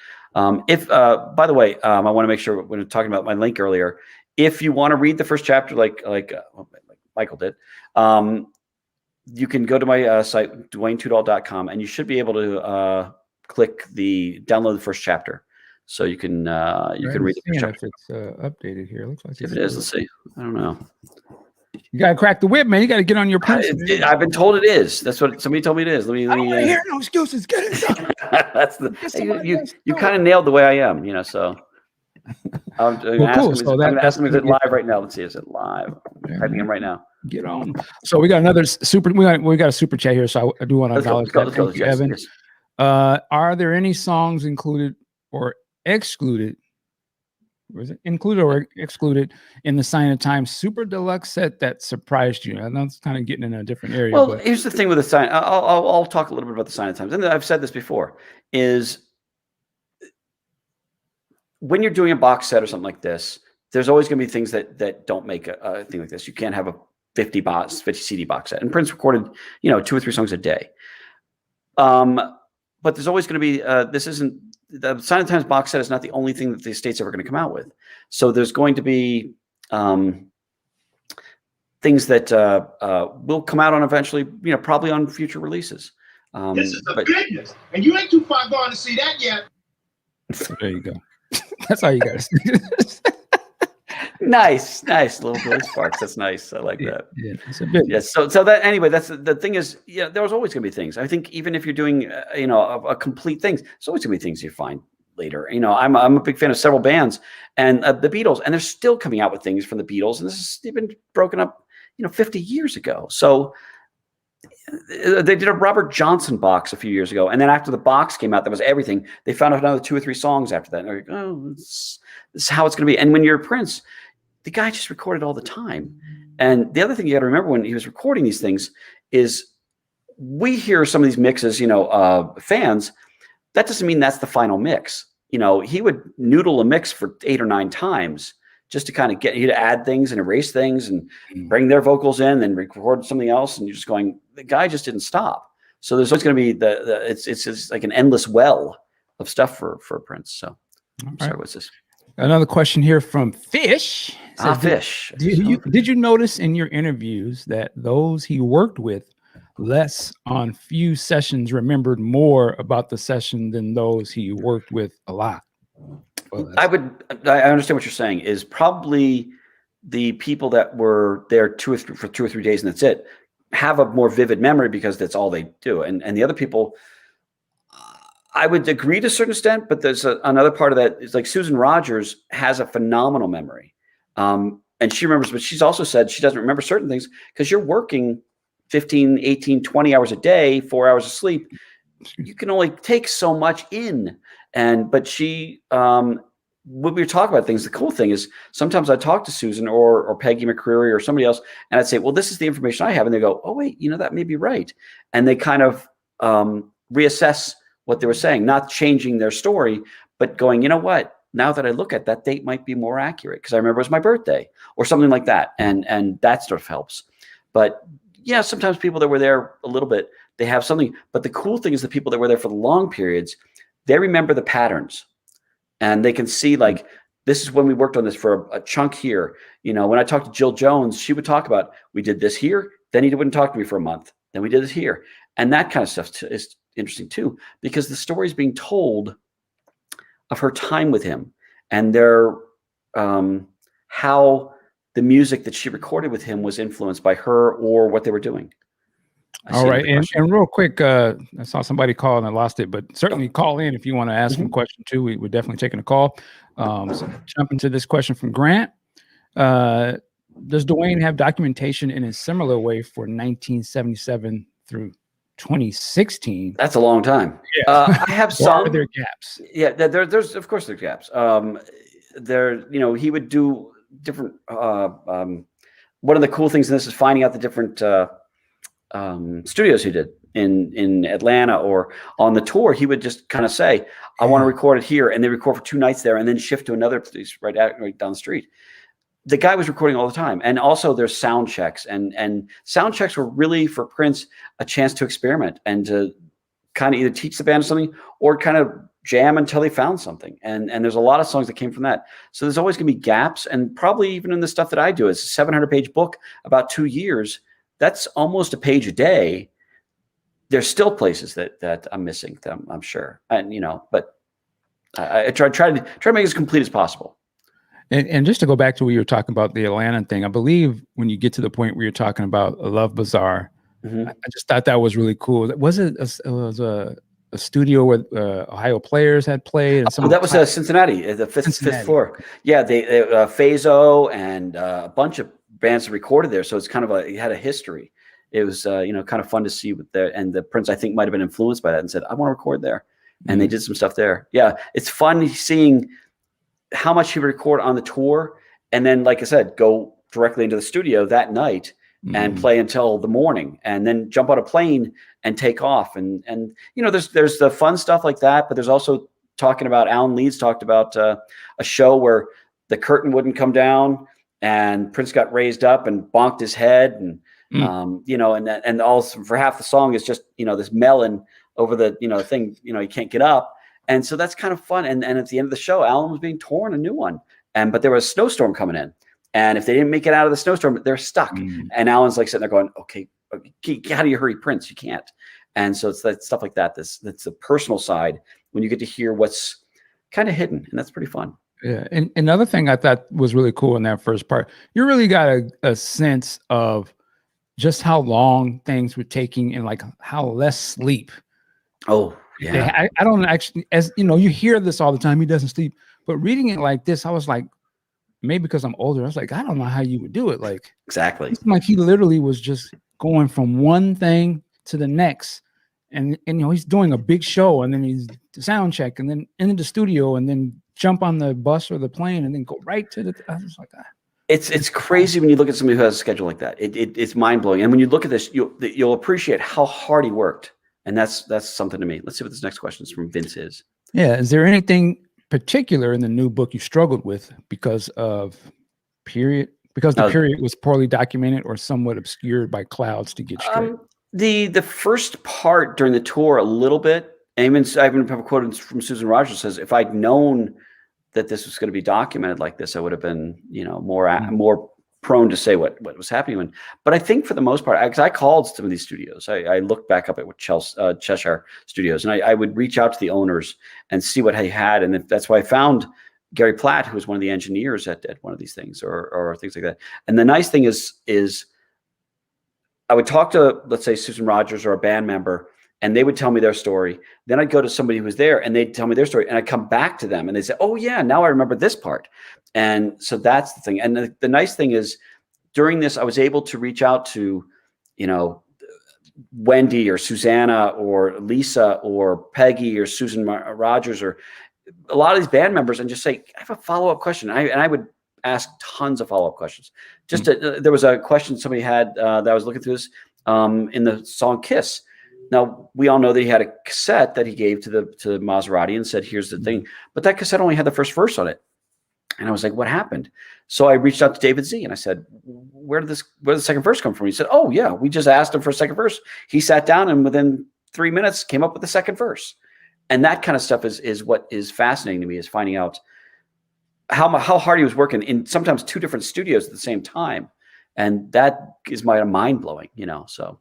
If by the way, I want to make sure when we're talking about my link earlier, if you want to read the first chapter, like Michael did, you can go to my site, DuaneTudahl.com, and you should be able to download the first chapter. So you can read the first chapter. If it's updated here, it looks like if it is. Let's see. I don't know. You gotta crack the whip, man. You gotta get on your prints. I've been told it is. That's what somebody told me it is. Let me. I don't want to hear no excuses. Get it done. That's you kind of nailed the way I am. So. I'm cool. So that's it live right now. Let's see. Is it live? I'm typing in right now. Get on. So we got another super. We got a super chat here. So I do want to acknowledge that. Thank you, Evan. Yes. Are there any songs included or excluded? Was it included or excluded in the Sign of Time Super Deluxe set that surprised you? I know it's kind of getting in a different area. Well, here's the thing with the Sign. I'll talk a little bit about the Sign of Times, and I've said this before. Is when you're doing a box set or something like this, there's always going to be things that don't make a thing like this. You can't have a 50 CD box set. And Prince recorded, 2 or 3 songs a day. But there's always going to be this isn't. The Sign of Times box set is not the only thing that the estate's ever going to come out with. So there's going to be things that will come out on eventually, probably on future releases. This is the goodness. And you ain't too far gone to see that yet. There you go. That's all you got to see. Nice. Little Billy Sparks. That's nice. I like that. Yeah, it's a bit. Yes. So that anyway, that's the thing is, there's always going to be things. I think even if you're doing, a complete thing, there's always going to be things you find later. I'm a big fan of several bands and the Beatles, and they're still coming out with things from the Beatles, and they've been broken up, 50 years ago. So they did a Robert Johnson box a few years ago, and then after the box came out, that was everything. They found out another 2 or 3 songs after that. And they're like, oh, this is how it's going to be. And when you're Prince, the guy just recorded all the time. And the other thing you got to remember when he was recording these things is we hear some of these mixes, fans. That doesn't mean that's the final mix. He would noodle a mix for 8 or 9 times just to kind of get you to add things and erase things and bring their vocals in and record something else. And you're just going, the guy just didn't stop. So there's always going to be it's like an endless well of stuff for Prince. So sorry, what's this? Another question here from Fish. Fish. Did you notice in your interviews that those he worked with less on few sessions remembered more about the session than those he worked with a lot? Well, I understand what you're saying is probably the people that were there for 2 or 3 days and that's it have a more vivid memory because that's all they do. And the other people, I would agree to a certain extent, but there's another part of that is like Susan Rogers has a phenomenal memory. And she remembers, but she's also said she doesn't remember certain things because you're working 15, 18, 20 hours a day, 4 hours of sleep. You can only take so much in. But she, when we were talking about things, the cool thing is sometimes I talk to Susan or Peggy McCreary or somebody else, and I'd say, well, this is the information I have. And they go, oh, wait, that may be right. And they kind of reassess what they were saying, not changing their story, but going, you know what? Now that I look at that date might be more accurate because I remember it was my birthday or something like that. And that stuff helps. But yeah, sometimes people that were there a little bit, they have something. But the cool thing is the people that were there for the long periods, they remember the patterns and they can see like, this is when we worked on this for a chunk here. When I talked to Jill Jones, she would talk about, we did this here. Then he wouldn't talk to me for a month. Then we did this here. And that kind of stuff is interesting too, because the story is being told of her time with him and their, how the music that she recorded with him was influenced by her or what they were doing. All right. And real quick, I saw somebody call and I lost it, but certainly call in if you want to ask him a question too. We're definitely taking a call. So jump into this question from Grant. Does Duane have documentation in a similar way for 1977 through 2016? That's a long time. Yeah. I have Or some. are there gaps? Yeah, there's of course there's gaps. He would do different. One of the cool things in this is finding out the different studios he did in Atlanta or on the tour. He would just kind of say, "I want to record it here," and they record for 2 nights there, and then shift to another place right down the street. The guy was recording all the time. And also there's sound checks, and sound checks were really for Prince a chance to experiment and to kind of either teach the band something or kind of jam until they found something. And there's a lot of songs that came from that. So there's always going to be gaps, and probably even in the stuff that I do. It's a 700-page book, about 2 years. That's almost a page a day. There's still places that I'm missing them, I'm sure. And, but I try to make it as complete as possible. And just to go back to what you were talking about, the Atlanta thing, I believe when you get to the point where you're talking about a Love Bazaar, I just thought that was really cool. Was it was a studio where Ohio Players had played? And that was Cincinnati, the fifth floor. Yeah, they Fazo and a bunch of bands recorded there. So it's kind of it had a history. It was kind of fun to see and the Prince, I think, might have been influenced by that and said, I want to record there. And they did some stuff there. Yeah, it's fun seeing how much he would record on the tour, and then, like I said, go directly into the studio that night and play until the morning, and then jump on a plane and take off. And there's the fun stuff like that, but there's also talking about Alan Leeds talked about a show where the curtain wouldn't come down and Prince got raised up and bonked his head, and and also for half the song is just this melon over the thing, he can't get up. And so that's kind of fun. And at the end of the show, Alan was being torn a new one. But there was a snowstorm coming in. And if they didn't make it out of the snowstorm, they're stuck. And Alan's like sitting there going, okay, how do you hurry Prince? You can't. And so it's that stuff like that. That's the personal side when you get to hear what's kind of hidden. And that's pretty fun. Yeah. And another thing I thought was really cool in that first part, you really got a sense of just how long things were taking and like how less sleep. Oh, yeah. I don't actually, as you hear this all the time, he doesn't sleep, but reading it like this, I was like, maybe because I'm older, I was like, I don't know how you would do it. Like, exactly. It's like he literally was just going from one thing to the next. And he's doing a big show, and then he's sound check, and then into the studio, and then jump on the bus or the plane, and then go right to I was like, It's crazy when you look at somebody who has a schedule like that. It's mind blowing. And when you look at this, you'll appreciate how hard he worked. And that's something to me. Let's see what this next question is from Vince is. Yeah. Is there anything particular in the new book you struggled with because the period was poorly documented or somewhat obscured by clouds to get straight? The first part during the tour, a little bit. I even have a quote from Susan Rogers says, if I'd known that this was going to be documented like this, I would have been, more prone to say what was happening. But I think for the most part, because I called some of these studios, I looked back up at what Cheshire Studios, and I would reach out to the owners and see what they had. And that's why I found Gary Platt, who was one of the engineers at one of these things or things like that. And the nice thing is I would talk to, let's say, Susan Rogers or a band member, and they would tell me their story. Then I'd go to somebody who was there and they'd tell me their story, and I'd come back to them and they'd say, oh yeah, now I remember this part. And so that's the thing. And the nice thing is during this, I was able to reach out to, Wendy or Susanna or Lisa or Peggy or Susan Rogers or a lot of these band members and just say, I have a follow-up question. And I would ask tons of follow-up questions. There was a question somebody had that I was looking through this in the song Kiss. Now, we all know that he had a cassette that he gave to Maserati and said, here's the thing. But that cassette only had the first verse on it. And I was like, what happened? So I reached out to David Z and I said, where did the second verse come from? He said, oh yeah, we just asked him for a second verse. He sat down and within 3 minutes came up with the second verse. And that kind of stuff is what is fascinating to me, is finding out how hard he was working in sometimes 2 different studios at the same time. And that is mind blowing, so.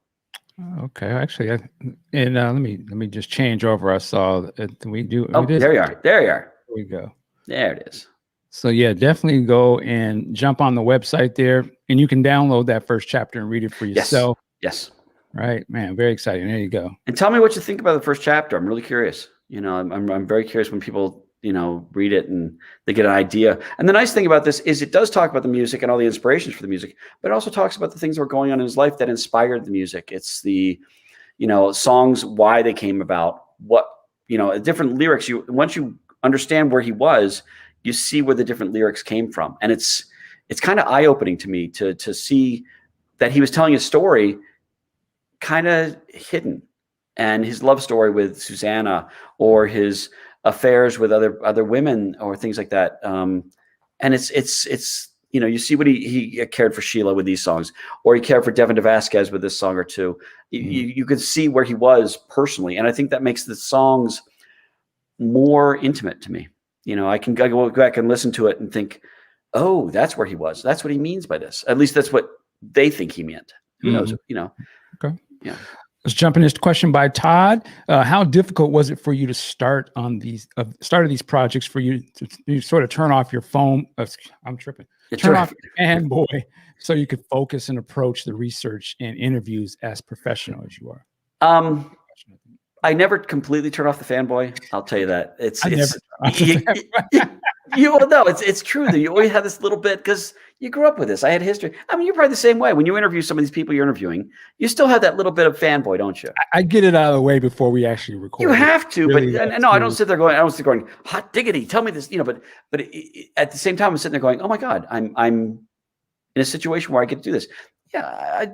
Okay, actually, let me just change over. I saw we do. Oh, there you are. There you are. There we go. There it is. So yeah, definitely go and jump on the website there, and you can download that first chapter and read it for yourself. Yes. Right, man. Very exciting. There you go. And tell me what you think about the first chapter. I'm really curious. I'm very curious when people read it and they get an idea. And the nice thing about this is it does talk about the music and all the inspirations for the music, but it also talks about the things that were going on in his life that inspired the music. It's the, songs, why they came about, what, different lyrics. Once you understand where he was, you see where the different lyrics came from. And it's kind of eye-opening to me to see that he was telling a story kind of hidden, and his love story with Susanna or his affairs with other women or things like that. And it's you see what he cared for Sheila with these songs, or he cared for Devin DeVasquez with this song or two. You could see where he was personally. And I think that makes the songs more intimate to me. I can go back and listen to it and think, oh, that's where he was. That's what he means by this. At least that's what they think he meant. Who knows? Okay. Yeah. Let's jump in this question by Todd. How difficult was it for you to start on these projects, for you to sort of turn off your phone? I'm tripping. Turn off your fanboy so you could focus and approach the research and interviews as professional as you are. I never completely turn off the fanboy. I'll tell you that. It's true that you always have this little bit because you grew up with this. I had history. I mean, you're probably the same way. When you interview some of these people you're interviewing, you still have that little bit of fanboy, don't you? I get it out of the way before we actually record. You have to, really, but no, I don't sit there going. I don't sit going, hot diggity. Tell me this, But at the same time, I'm sitting there going, oh my God, I'm in a situation where I get to do this. Yeah, I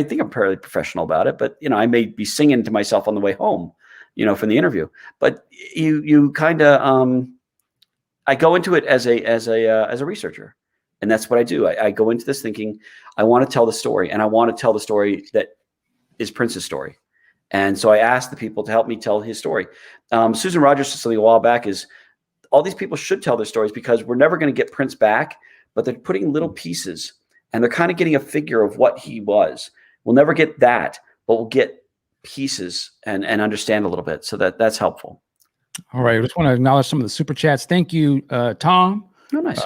think I'm fairly professional about it, but I may be singing to myself on the way home, from the interview. But you kind of, I go into it as a researcher, and that's what I do. I go into this thinking I want to tell the story, and I want to tell the story that is Prince's story. And so I asked the people to help me tell his story. Susan Rogers said something a while back: is all these people should tell their stories because we're never going to get Prince back, but they're putting little pieces. And they're kind of getting a figure of what he was. We'll never get that, but we'll get pieces and understand a little bit. So that's helpful. All right. I just want to acknowledge some of the super chats. Thank you, Tom. Oh, nice.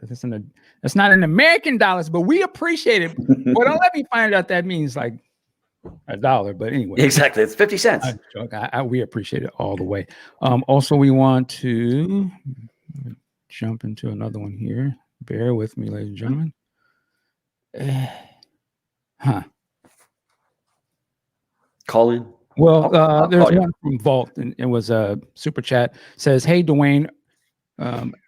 That's not in American dollars, but we appreciate it. Well, don't let me find out that means like $1. But anyway. Exactly. It's 50 cents. We appreciate it all the way. Also, we want to jump into another one here. Bear with me, ladies and gentlemen. Call in. Well, there's one from Vault, and it was a super chat. Says, "Hey, Duane,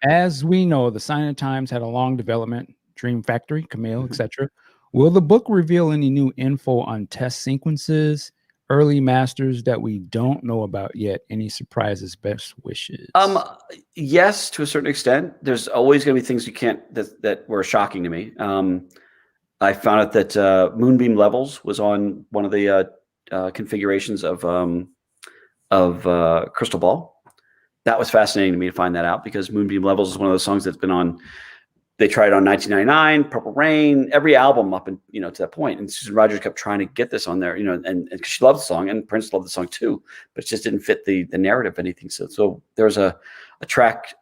as we know, the Sign of the Times had a long development, Dream Factory, Camille, etc. Will the book reveal any new info on test sequences, early masters that we don't know about yet? Any surprises? Best wishes." Yes, to a certain extent. There's always going to be things you can't that were shocking to me. I found out that Moonbeam Levels was on one of the configurations of Crystal Ball. That was fascinating to me to find that out because Moonbeam Levels is one of those songs that's been on. They tried on 1999, Purple Rain, every album up and to that point. And Susan Rogers kept trying to get this on there, and she loved the song, and Prince loved the song too, but it just didn't fit the narrative of anything. So there was a track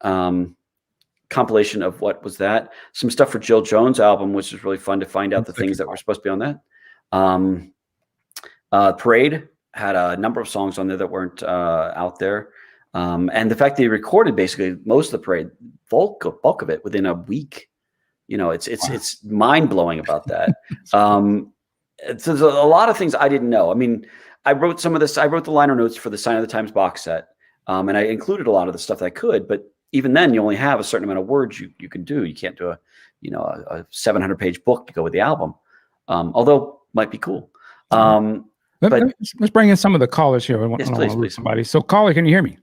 compilation of what was that. Some stuff for Jill Jones' album, which is really fun to find out the things that were supposed to be on that. Parade had a number of songs on there that weren't out there. And the fact that he recorded basically most of the Parade, bulk of it within a week. It's mind blowing about that. So there's a lot of things I didn't know. I mean, I wrote some of this. I wrote the liner notes for the Sign of the Times box set, and I included a lot of the stuff that I could. But even then, you only have a certain amount of words you can do. You can't do a 700-page book to go with the album, although might be cool. Let's bring in some of the callers here. Please. Somebody. So, caller, can you hear me?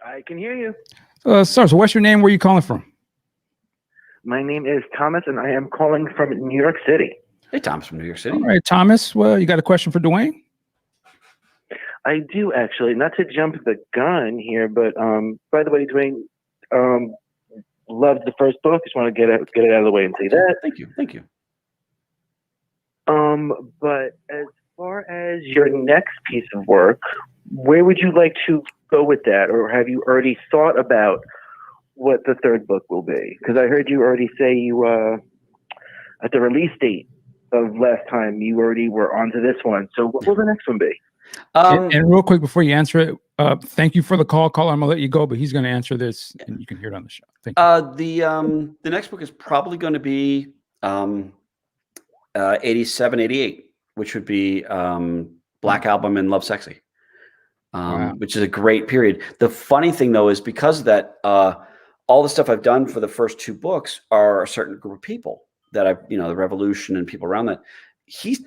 I can hear you. So what's your name? Where are you calling from? My name is Thomas, and I am calling from New York City. Hey, Thomas from New York City. All right, Thomas. Well, you got a question for Duane? I do, actually. Not to jump the gun here, but by the way, Duane, loved the first book. Just want to get it out of the way and say that. Thank you. But as far as your next piece of work, where would you like to go with that, or have you already thought about what the third book will be? Because I heard you already say you at the release date of last time you already were onto this one. So what will the next one be? And real quick before you answer it, thank you for the call. Caller, I'm gonna let you go, but he's gonna answer this, and you can hear it on the show. Thank you. The next book is probably going to be 87, 88, which would be Black Album and Love Sexy, Wow. which is a great period. The funny thing, though, is because of that, all the stuff I've done for the first 2 books are a certain group of people that I've, the revolution and people around that. He's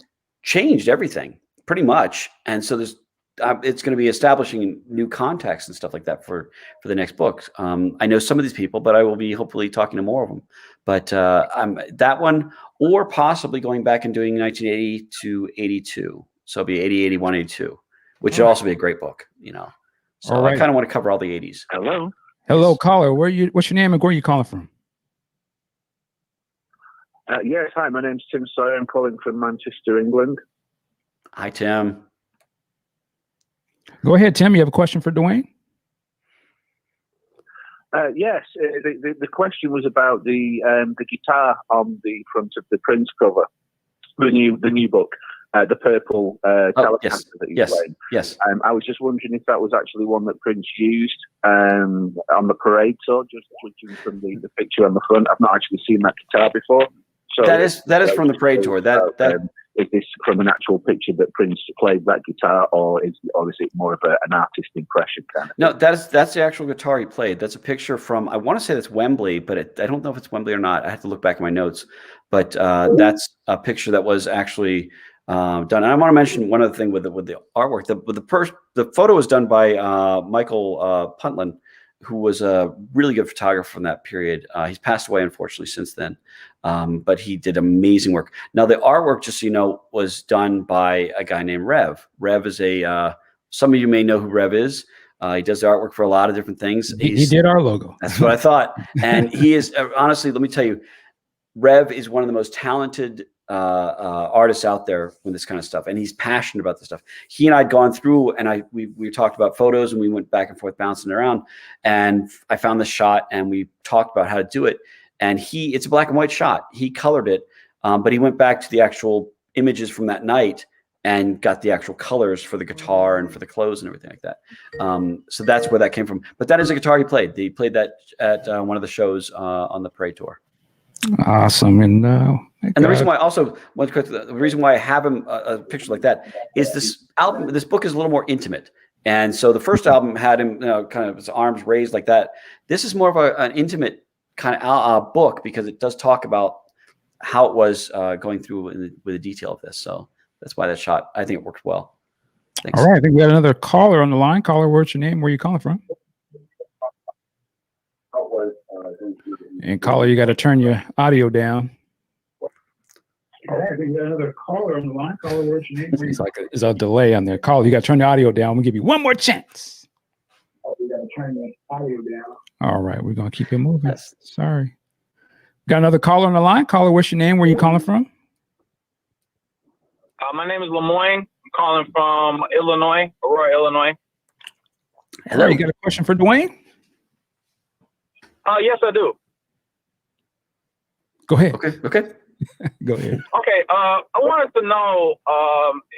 changed everything pretty much. And so there's, it's going to be establishing new context and stuff like that for the next books. I know some of these people, but I will be hopefully talking to more of them. But that one, or possibly going back and doing 1980 to 82. So it'll be 80, 81, 82, which would also be a great book, So All right. I kind of want to cover all the 80s. Hello. Hello, caller. What's your name and where are you calling from? Yes, hi. My name's Tim Sawyer. I'm calling from Manchester, England. Hi, Tim. Go ahead, Tim. You have a question for Duane? Yes, the question was about the guitar on the front of the Prince cover, the new book, the purple Telecaster that he's playing. Yes. I was just wondering if that was actually one that Prince used on the parade tour, just switching from the picture on the front. I've not actually seen that guitar before. So that is from the parade tour. Is this from an actual picture that Prince played that guitar, or is it more of an artist impression kind of? No, that's the actual guitar he played. That's a picture from, I want to say that's Wembley, but I don't know if it's Wembley or not. I have to look back in my notes. But that's a picture that was actually done. And I want to mention one other thing with the artwork. The photo was done by Michael Puntlin, who was a really good photographer from that period. He's passed away, unfortunately, since then. But he did amazing work. Now, the artwork, just so you know, was done by a guy named Rev. Rev is some of you may know who Rev is. He does the artwork for a lot of different things. He did our logo. That's what I thought. And he is, honestly, let me tell you, Rev is one of the most talented artists out there with this kind of stuff, and he's passionate about this stuff. He and I had gone through, and we talked about photos, and we went back and forth bouncing around, and I found this shot, and we talked about how to do it. And it's a black and white shot. He colored it, but he went back to the actual images from that night and got the actual colors for the guitar and for the clothes and everything like that. So that's where that came from. But that is a guitar he played. He played that at one of the shows on the parade tour. Awesome. And the reason why the reason why I have him a picture like that is this book is a little more intimate. And so the first album had him kind of his arms raised like that. This is more of an intimate kind of book because it does talk about how it was going through with the detail of this. So that's why that shot, I think it worked well. Thanks. All right. I think we got another caller on the line. Caller, what's your name? Where are you calling from? And caller, you got to turn your audio down. All right, I think we got another caller on the line. Caller, what's your name? It's like there's a delay on there. Caller, you got to turn the audio down. We'll give you one more chance. We got to turn the audio down. All right, we're gonna keep it moving. Yes. Sorry. Got another caller on the line. Caller, what's your name? Where are you calling from? My name is Lemoyne. I'm calling from Illinois, Aurora, Illinois. Hello. You got a question for Duane? Yes, I do. Go ahead. Okay. Go ahead. Okay. I wanted to know,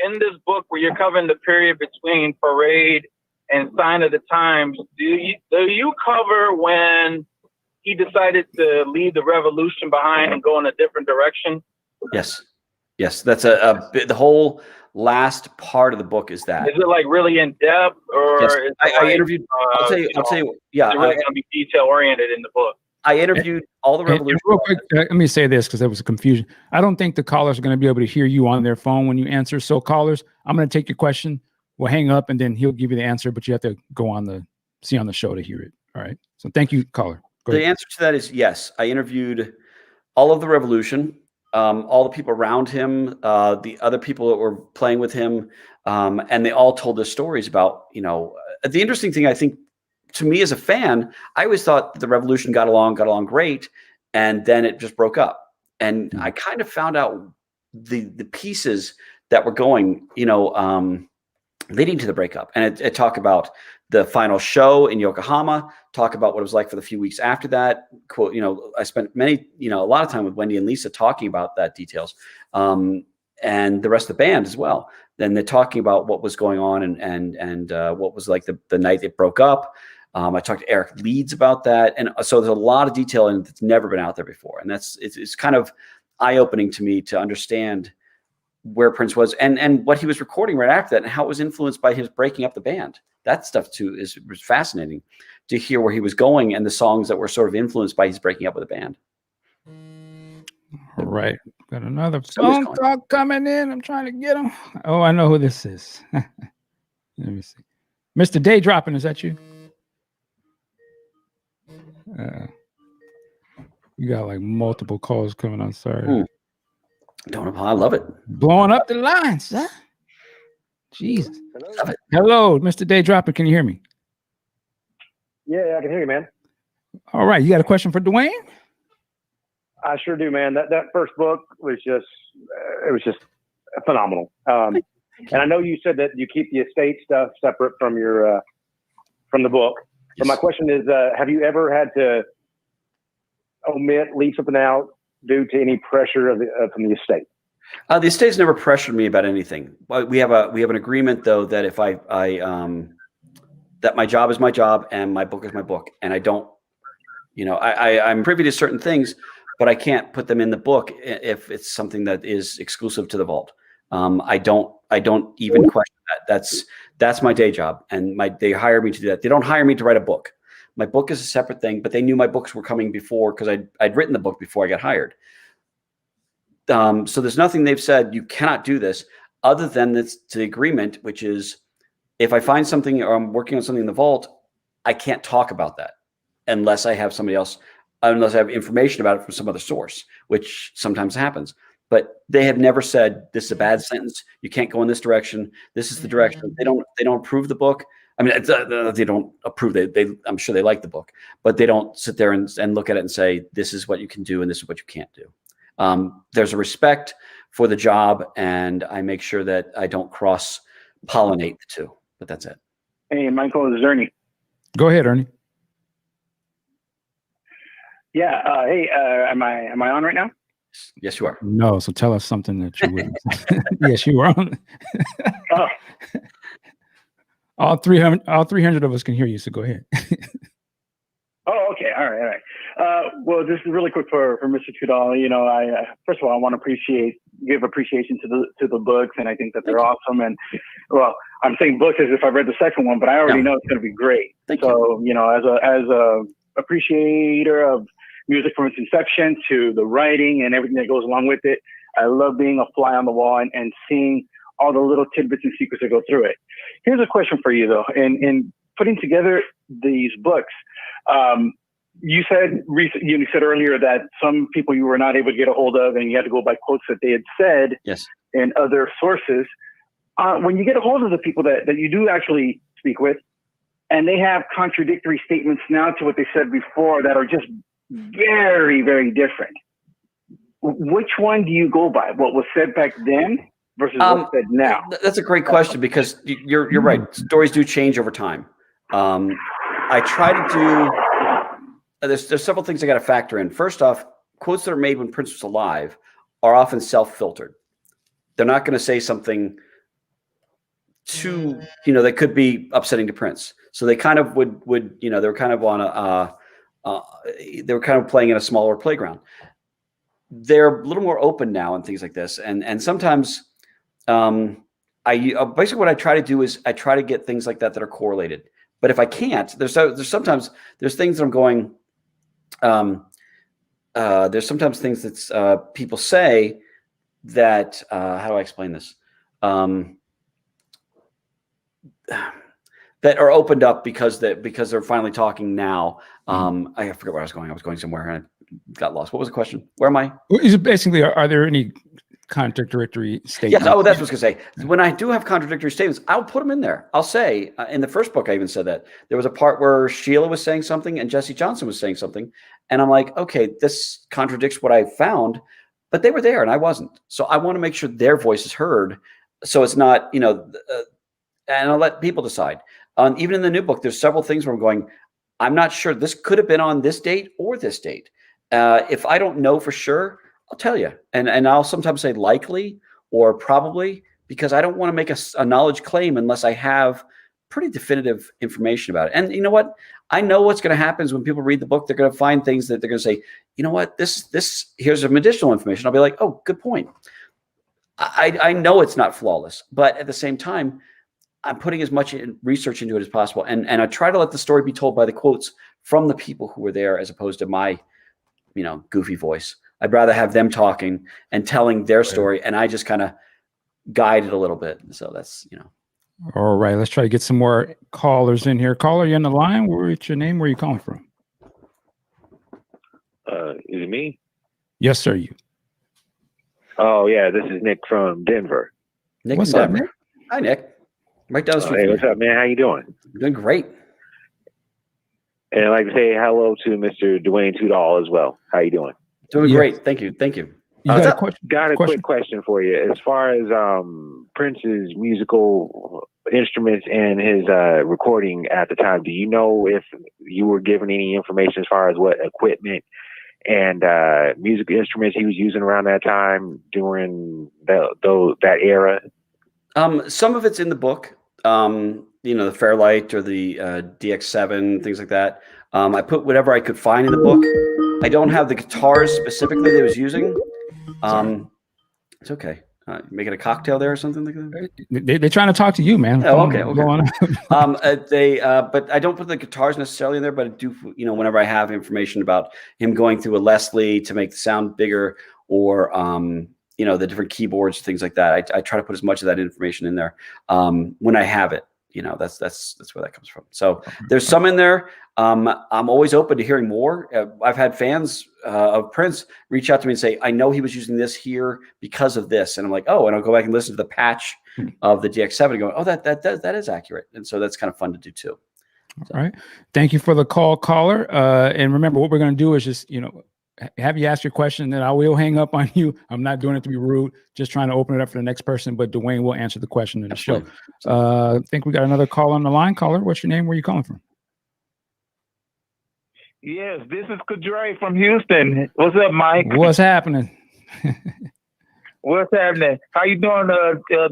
in this book where you're covering the period between Parade and Sign of the Times, do you cover when he decided to leave the revolution behind and go in a different direction? Yes. That's the whole last part of the book is that. Is it like really in depth, or yes. is I interviewed? I'll tell you. Yeah, it's really going to be detail oriented in the book. I interviewed all the revolution. Real quick, let me say this because there was a confusion. I don't think the callers are going to be able to hear you on their phone when you answer. So callers, I'm going to take your question. We'll hang up and then he'll give you the answer, but you have to go on the show to hear it. All right. So thank you, caller. The answer to that is yes. I interviewed all of the revolution, all the people around him, the other people that were playing with him, and they all told their stories about, the interesting thing, I think, to me as a fan, I always thought the revolution got along great, and then it just broke up. And I kind of found out the pieces that were going, leading to the breakup. And it talked about the final show in Yokohama, talk about what it was like for the few weeks after that. Quote, I spent a lot of time with Wendy and Lisa talking about that details. And and the rest of the band as well. Then they're talking about what was going on and what was like the night it broke up. I talked to Eric Leeds about that, and so there's a lot of detail in it that's never been out there before, and it's kind of eye-opening to me to understand where Prince was and what he was recording right after that, and how it was influenced by his breaking up the band. That stuff too was fascinating to hear where he was going and the songs that were sort of influenced by his breaking up with the band. All right, got another phone call coming in. I'm trying to get him. Oh, I know who this is. Let me see. Mr. Day Dropping, is that you? You got like multiple calls coming on. Sorry. Don't know. I love it. Blowing up the lines, huh? Jesus. Hello, Mr. Day Dropping. Can you hear me? Yeah, I can hear you, man. All right. You got a question for Duane? I sure do, man. That first book was just phenomenal. And I know you said that you keep the estate stuff separate from your from the book. Yes. But my question is, have you ever had to leave something out due to any pressure from the estate? The estate's never pressured me about anything. We have an agreement though that if that my job is my job and my book is my book, and I don't, I'm privy to certain things, but I can't put them in the book if it's something that is exclusive to the vault. I don't even question that. That's my day job, and they hire me to do that. They don't hire me to write a book. My book is a separate thing, but they knew my books were coming before because I'd written the book before I got hired. So there's nothing they've said you cannot do this other than the agreement, which is if I find something or I'm working on something in the vault, I can't talk about that unless I have somebody else, unless I have information about it from some other source, which sometimes happens. But they have never said this is a bad sentence. You can't go in this direction. This is the direction. They don't approve the book. I mean, they don't approve. I'm sure they like the book, but they don't sit there and look at it and say, this is what you can do and this is what you can't do. There's a respect for the job, and I make sure that I don't cross-pollinate the two, but that's it. Hey, Michael, this is Ernie. Go ahead, Ernie. Yeah. Hey, am I on right now? Yes, you are. No, so tell us something that you wouldn't. Yes, you are on. Oh. All 300 of us can hear you, so go ahead. Oh, okay. All right. Well, this is really quick for Mr. Tudahl. I first of all, I want to give appreciation to the books, and I think that they're awesome. And well, I'm saying books as if I read the second one, but I already know it's going to be great. So, as a appreciator of music from its inception to the writing and everything that goes along with it, I love being a fly on the wall and seeing all the little tidbits and secrets that go through it. Here's a question for you, though. In putting together these books, you said earlier that some people you were not able to get a hold of, and you had to go by quotes that they had said in other sources. When you get a hold of the people that you do actually speak with, and they have contradictory statements now to what they said before that are just very, very different, which one do you go by? What was said back then versus what's said now? That's a great question, because you're right. Stories do change over time. I try to do. There's several things I got to factor in. First off, quotes that are made when Prince was alive are often self-filtered. They're not going to say something too, that could be upsetting to Prince. So they kind of would they were kind of on they were kind of playing in a smaller playground. They're a little more open now and things like this. And sometimes basically what I try to do is I try to get things like that are correlated. But if I can't, there's sometimes things that I'm going. There's sometimes things that people say that how do I explain this? That are opened up because they're finally talking now. I forget where I was going. I was going somewhere and I got lost. What was the question? Where am I? Is it basically, are there any contradictory statements? Yes. Oh, that's what I was going to say. When I do have contradictory statements, I'll put them in there. I'll say in the first book, I even said that there was a part where Sheila was saying something and Jesse Johnson was saying something. And I'm like, okay, this contradicts what I found, but they were there and I wasn't. So I want to make sure their voice is heard. So it's not, and I'll let people decide. Even in the new book, there's several things where I'm going, I'm not sure. This could have been on this date or this date. If I don't know for sure, I'll tell you. And I'll sometimes say likely, or probably, because I don't want to make a knowledge claim unless I have pretty definitive information about it. And you know what? I know what's going to happen is when people read the book, they're going to find things that they're going to say, you know what, here's some additional information. I'll be like, oh, good point. I know it's not flawless, but at the same time, I'm putting as much research into it as possible. And I try to let the story be told by the quotes from the people who were there, as opposed to my, goofy voice. I'd rather have them talking and telling their story, and I just kind of guide it a little bit. So that's, All right, let's try to get some more callers in here. Caller, you on the line? What's your name? Where are you calling from? Is it me? Yes, sir. You. Oh yeah, this is Nick from Denver. Nick, What's up, Nick? Hi, Nick. Right down the street. Hey, what's up, man? How you doing? I'm doing great. And I'd like to say hello to Mr. Duane Tudahl as well. How you doing? Doing Yeah. great. Thank you. Thank you. You got a question? Got a quick question for you. As far as Prince's musical instruments and his recording at the time, do you know if you were given any information as far as what equipment and music instruments he was using around that time during that era? Some of it's in the book. The Fairlight or the DX7, things like that. I put whatever I could find in the book. I don't have the guitars specifically that he was using. It's okay. Making a cocktail there or something like that? They're trying to talk to you, man. Oh, okay. Go on. But I don't put the guitars necessarily in there, but I do, whenever I have information about him going through a Leslie to make the sound bigger, or, the different keyboards, things like that. I try to put as much of that information in there when I have it. That's where that comes from. So there's some in there. I'm always open to hearing more. I've had fans of Prince reach out to me and say, I know he was using this here because of this. And I'm like, oh, and I'll go back and listen to the patch of the DX7 and go, oh, that is accurate. And so that's kind of fun to do too. All right. Thank you for the caller. And remember, what we're going to do is just, have you ask your question, then I will hang up on you. I'm not doing it to be rude, just trying to open it up for the next person, but Duane will answer the question in the show. I think we got another call on the line. Caller, what's your name? Where are you calling from? Yes, this is Kadre from Houston. What's up, Mike? What's happening? What's happening? How you doing,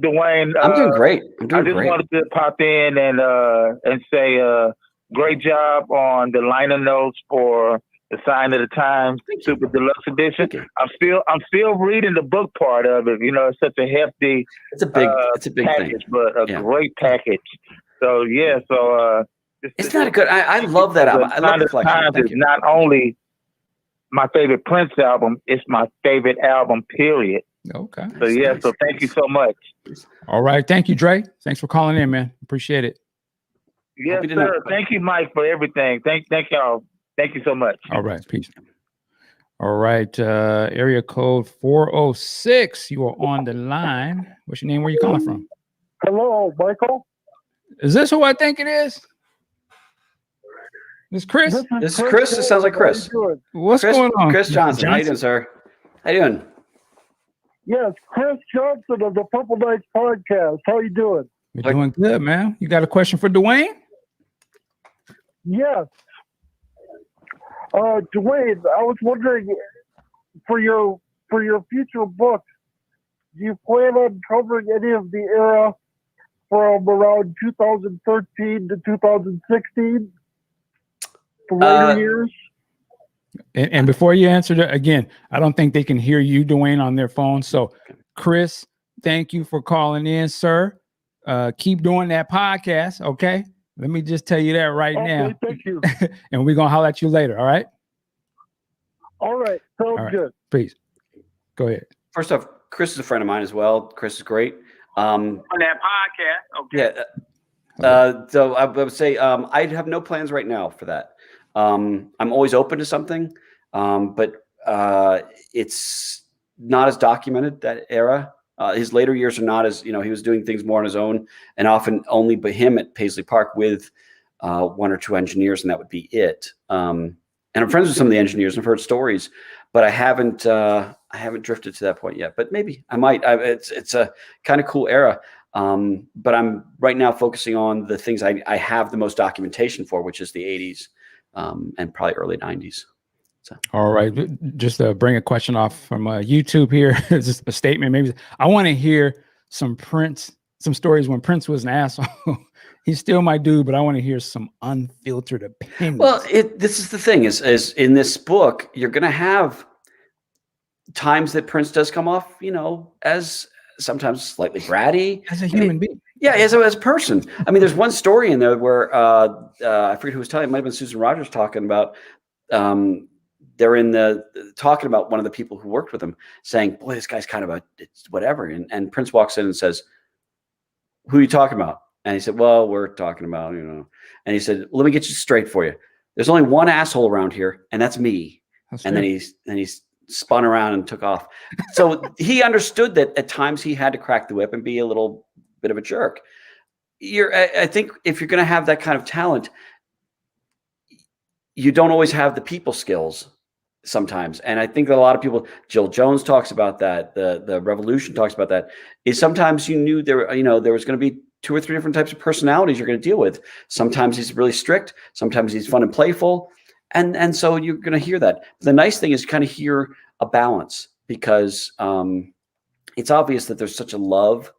Duane? I'm doing great. I just wanted to pop in and say great job on the liner notes for the Sign of the Times Super Deluxe Edition. I'm still reading the book part of it. It's such a hefty. It's a big package, thing, but a great package. So yeah, it's not a good. I love that album. I love the collection. It's not only my favorite Prince album; it's my favorite album. Period. Okay. So yeah, so thank you so much. All right, thank you, Dre. Thanks for calling in, man. Appreciate it. Yes, sir. Thank you, Mike, for everything. Thank y'all. Thank you so much. All right. Peace. All right. Area code 406. You are on the line. What's your name? Where are you calling from? Hello, Michael. Is this who I think it is? This Chris? This is Chris. It sounds like Chris. What's going on? Chris Johnson. How you doing, sir? How you doing? Yes, Chris Johnson of the Purple Knights podcast. How you doing? You're doing good, man. You got a question for Duane? Yes. Duane, I was wondering, for your future books, do you plan on covering any of the era from around 2013 to 2016? For later years? And before you answer that, again, I don't think they can hear you, Duane, on their phone. So, Chris, thank you for calling in, sir. Keep doing that podcast, okay? Let me just tell you that right now. Thank you. And we're going to holler at you later, all right? All right. Sounds good. Please. Go ahead. First off, Chris is a friend of mine as well. Chris is great. On that podcast, okay. Yeah. So I would say I have no plans right now for that. I'm always open to something, but it's not as documented, that era. His later years are not as, he was doing things more on his own, and often only by him at Paisley Park with one or two engineers, and that would be it. And I'm friends with some of the engineers and I've heard stories, but I haven't drifted to that point yet. But maybe I might. It's a kind of cool era. But I'm right now focusing on the things I have the most documentation for, which is the 80s and probably early 90s. So. All right, just to bring a question off from YouTube here. It's just a statement. Maybe I want to hear some stories when Prince was an asshole. He's still my dude, but I want to hear some unfiltered opinions. Well, this is the thing: is in this book, you're going to have times that Prince does come off, as sometimes slightly bratty as a human being. Yeah, as a person. I mean, there's one story in there where I forget who was telling. It might have been Susan Rogers talking about. They're talking about one of the people who worked with him, saying, "Boy, this guy's kind of it's whatever." And Prince walks in and says, "Who are you talking about?" And he said, "Well, we're talking about, And he said, "Let me get you straight for you. There's only one asshole around here, and that's me." And then he's spun around and took off. So he understood that at times he had to crack the whip and be a little bit of a jerk. I think if you're going to have that kind of talent, you don't always have the people skills sometimes. And I think that a lot of people, Jill Jones talks about that. The Revolution talks about that. Is sometimes you knew there was going to be 2 or 3 different types of personalities you're going to deal with. Sometimes he's really strict. Sometimes he's fun and playful. And so you're going to hear that. The nice thing is kind of hear a balance, because it's obvious that there's such a love.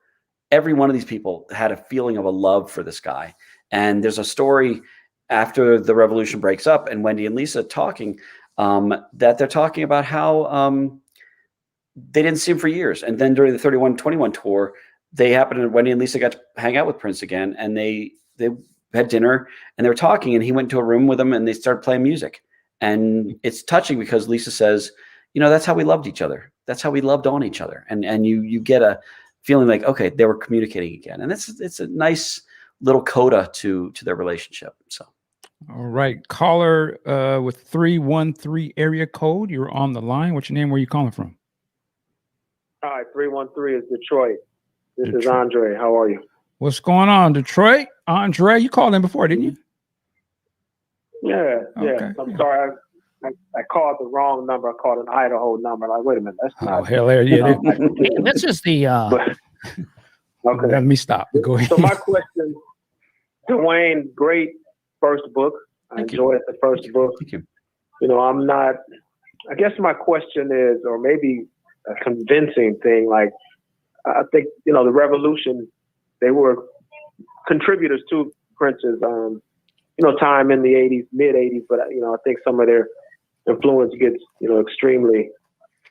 Every one of these people had a feeling of a love for this guy. And there's a story after the Revolution breaks up and Wendy and Lisa talking, that they're talking about how they didn't see him for years. And then during the 31-21 tour, Wendy and Lisa got to hang out with Prince again, and they had dinner and they were talking, and he went into a room with them and they started playing music. And it's touching because Lisa says, that's how we loved each other. That's how we loved on each other. And you get a feeling like, okay, they were communicating again. And it's a nice little coda to their relationship. So. All right. Caller with 313 area code. You're on the line. What's your name? Where are you calling from? Hi, 313 is Detroit. This is Andre. How are you? What's going on, Detroit? Andre, you called in before, didn't you? Yeah. Okay. I'm sorry. I called the wrong number. I called an Idaho number. Like, wait a minute. That's not. Oh, hell yeah. This is the. Okay. Let me stop. Go ahead. So my question, Duane, great first book. I enjoyed the first book. Thank you. I'm not. I guess my question is, or maybe a convincing thing. Like, I think the Revolution, they were contributors to Prince's, time in the '80s, mid '80s. But I think some of their influence gets extremely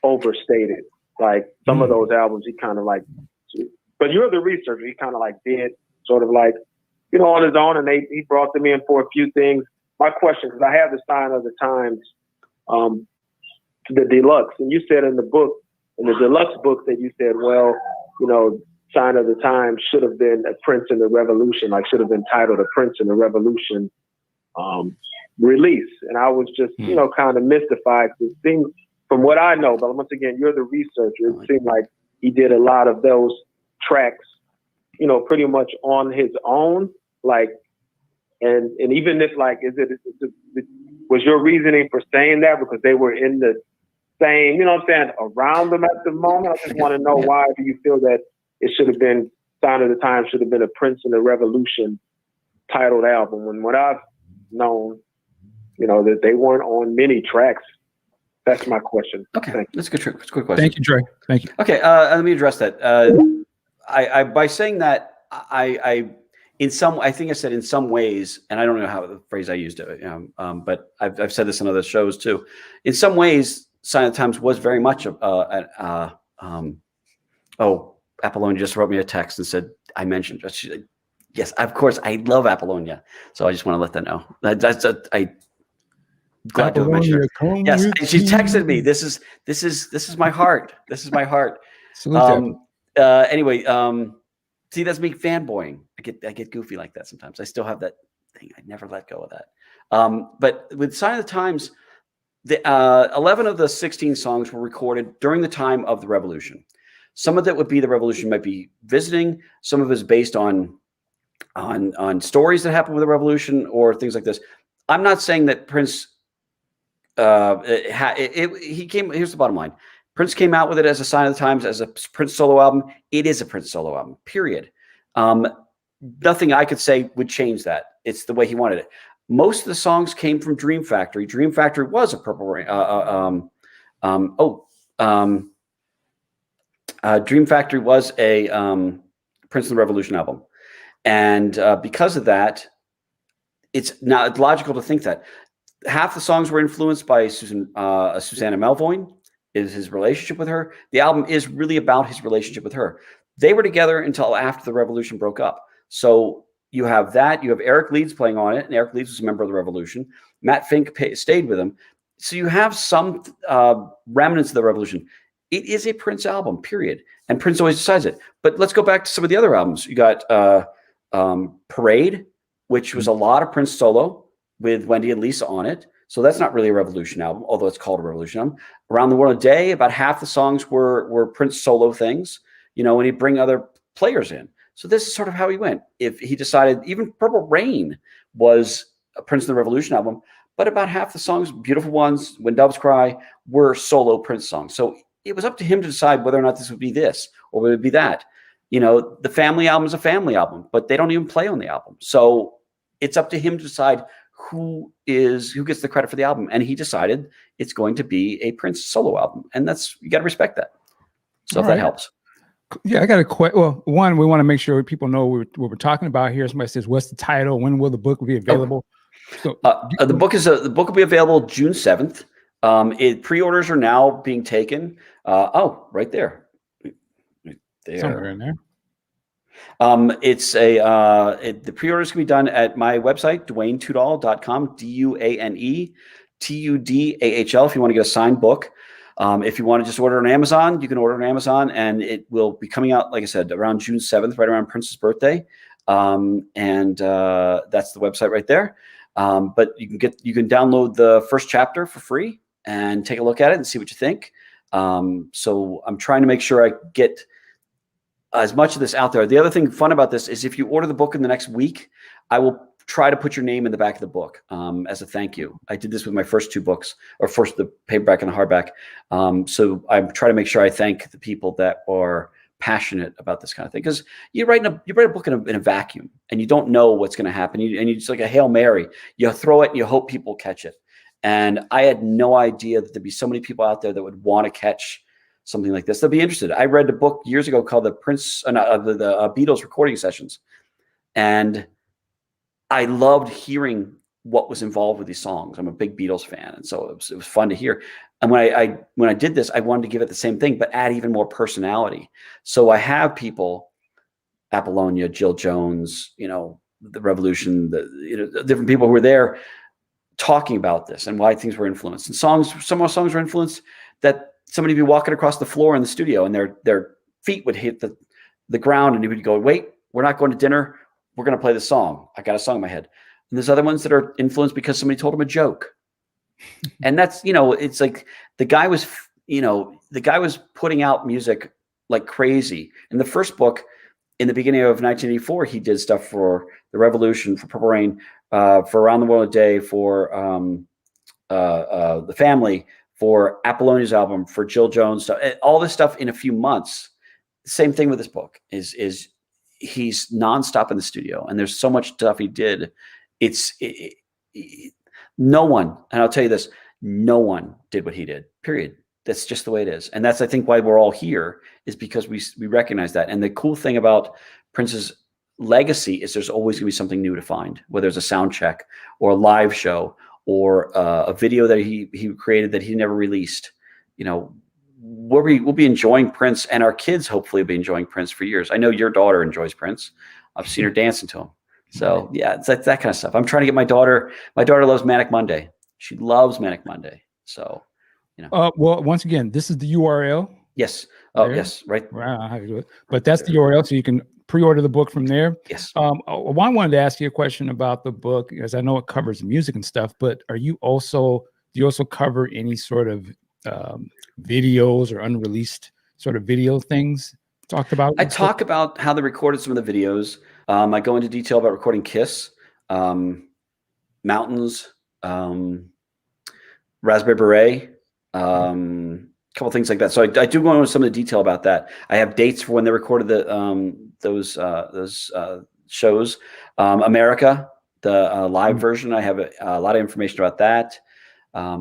overstated. Like some of those albums, he kind of like. But you're the researcher. He kind of like did sort of like, on his own, and he brought them in for a few things. My question, because I have the Sign of the Times, the deluxe, and you said in the book, in the deluxe book, that you said, well, Sign of the Times should have been a Prince in the Revolution, like should have been titled A Prince in the Revolution release. And I was just, kind of mystified. It seemed, from what I know, but once again, you're the researcher, it seemed like he did a lot of those tracks, pretty much on his own. Like, and even if like, was your reasoning for saying that because they were in the same, around them at the moment? I just want to know why do you feel that it should have been Sign of the Times should have been a Prince in the Revolution titled album, when what I've known, that they weren't on many tracks. That's my question. Okay, that's a good question. Thank you, Dre. Thank you. Okay, let me address that. I by saying that, I think I said in some ways, and I don't know how the phrase I used it, but I've said this in other shows too. In some ways, Sign of the Times was very much Apollonia just wrote me a text and said I mentioned. She's like, yes, of course, I love Apollonia. So I just want to let that know. I glad to have mentioned her. Yes, and she texted me. This is my heart. This is my heart. Anyway, see, that's me fanboying. I get goofy like that sometimes. I still have that thing. I never let go of that. But with Sign of the Times, the 11 of the 16 songs were recorded during the time of the Revolution. Some of that would be the Revolution might be visiting. Some of it is based on stories that happened with the Revolution or things like this. I'm not saying that Prince. He came. Here's the bottom line. Prince came out with it as a Sign of the Times, as a Prince solo album. It is a Prince solo album, period. Nothing I could say would change that. It's the way he wanted it. Most of the songs came from Dream Factory. Dream Factory was a Purple Rain. Dream Factory was a Prince and the Revolution album, and because of that, it's logical to think that half the songs were influenced by Susanna Melvoin, is his relationship with her. The album is really about his relationship with her. They were together until after the Revolution broke up. So you have that. You have Eric Leeds playing on it, and Eric Leeds was a member of the Revolution. Matt Fink stayed with him. So you have some remnants of the Revolution. It is a Prince album, period. And Prince always decides it. But let's go back to some of the other albums. You got Parade, which was a lot of Prince solo with Wendy and Lisa on it. So that's not really a Revolution album, although it's called a Revolution album. Around the World a Day, about half the songs were Prince solo things, you know, and he'd bring other players in. So this is sort of how he went. If he decided, even Purple Rain was a Prince and the Revolution album, but about half the songs, Beautiful Ones, When Doves Cry, were solo Prince songs. So it was up to him to decide whether or not this would be this or would it be that. You know, the Family album is a family album, but they don't even play on the album. So it's up to him to decide who gets the credit for the album. And he decided it's going to be a Prince solo album. And you got to respect that. So if that helps. Yeah, I got a question. Well, one, we want to make sure people know what we're talking about here. Somebody says, what's the title? When will the book be available? So the book will be available June 7th. Pre-orders are now being taken. Right there. Right there. Somewhere in there. The pre-orders can be done at my website, DuaneTudahl.com, DuaneTudahl. If you want to get a signed book. If you want to just order on Amazon, you can order on Amazon, and it will be coming out, like I said, around June 7th, right around Prince's birthday. That's the website right there. But you can download the first chapter for free and take a look at it and see what you think. So I'm trying to make sure I get as much of this out there. The other thing fun about this is if you order the book in the next week, I will try to put your name in the back of the book as a thank you. I did this with my first two books, or first the paperback and the hardback. So I try to make sure I thank the people that are passionate about this kind of thing, because you write a book in a vacuum, and you don't know what's going to happen. And you just like a Hail Mary, you throw it and you hope people catch it. And I had no idea that there'd be so many people out there that would want to catch something like this. They'll be interested. I read a book years ago called the Beatles recording sessions, and I loved hearing what was involved with these songs. I'm a big Beatles fan, and so it was fun to hear. And when I did this, I wanted to give it the same thing, but add even more personality. So I have people, Apollonia, Jill Jones, you know, the Revolution, the different people who were there talking about this and why things were influenced. And some more songs were influenced that somebody would be walking across the floor in the studio and their feet would hit the ground, and he would go, "Wait, we're not going to dinner. We're going to play the song. I got a song in my head." And there's other ones that are influenced because somebody told him a joke. And that's, you know, it's like the guy was putting out music like crazy. In the first book, in the beginning of 1984, he did stuff for the Revolution, for Purple Rain, for Around the World a Day, for the Family, for Apollonia's album, for Jill Jones, stuff, all this stuff in a few months. Same thing with this book is he's nonstop in the studio, and there's so much stuff he did. No one, and I'll tell you this, no one did what he did, period. That's just the way it is. And that's, I think, why we're all here, is because we recognize that. And the cool thing about Prince's legacy is there's always going to be something new to find, whether it's a sound check or a live show or a video that he created that he never released. You know, we'll be enjoying Prince, and our kids hopefully will be enjoying Prince for years. I know your daughter enjoys Prince. I've seen her dancing to him. So yeah, it's that kind of stuff. I'm trying to get my daughter loves Manic Monday. She loves Manic Monday. So, you know. Well, once again, this is the URL. Yes. Oh, there. Yes. Right. Wow, how to do it. But that's the URL, so you can pre-order the book from there. Yes. I wanted to ask you a question about the book, because I know it covers music and stuff, but do you also cover any sort of videos or unreleased sort of video things talked about? I talk about how they recorded some of the videos. I go into detail about recording Kiss, Mountains, Raspberry Beret, a couple things like that. So I do go into some of the detail about that. I have dates for when they recorded those shows. America, The live version, I have a lot of information about that.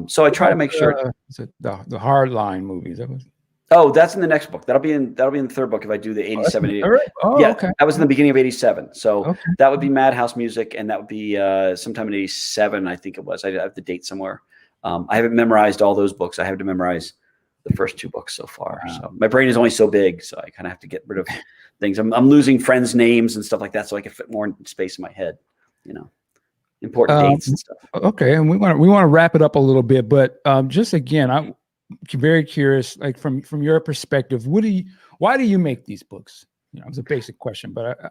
So I try to make sure. Is it the Hardline movies? That was. Oh, that's in the next book. That'll be in the third book if I do the 87. Oh, okay. That was in the beginning of 87. So Okay. that would be Madhouse Music, and that would be sometime in 87, I think it was. I have the date somewhere. I haven't memorized all those books. I have to memorize the first 2 books so far. Wow. So my brain is only so big, so I kind of have to get rid of things. I'm losing friends' names and stuff like that, so I can fit more space in my head. Important dates and stuff. Okay, and we want to wrap it up a little bit, but just again, I'm very curious, like from your perspective, why do you make these books? It's a basic question, but I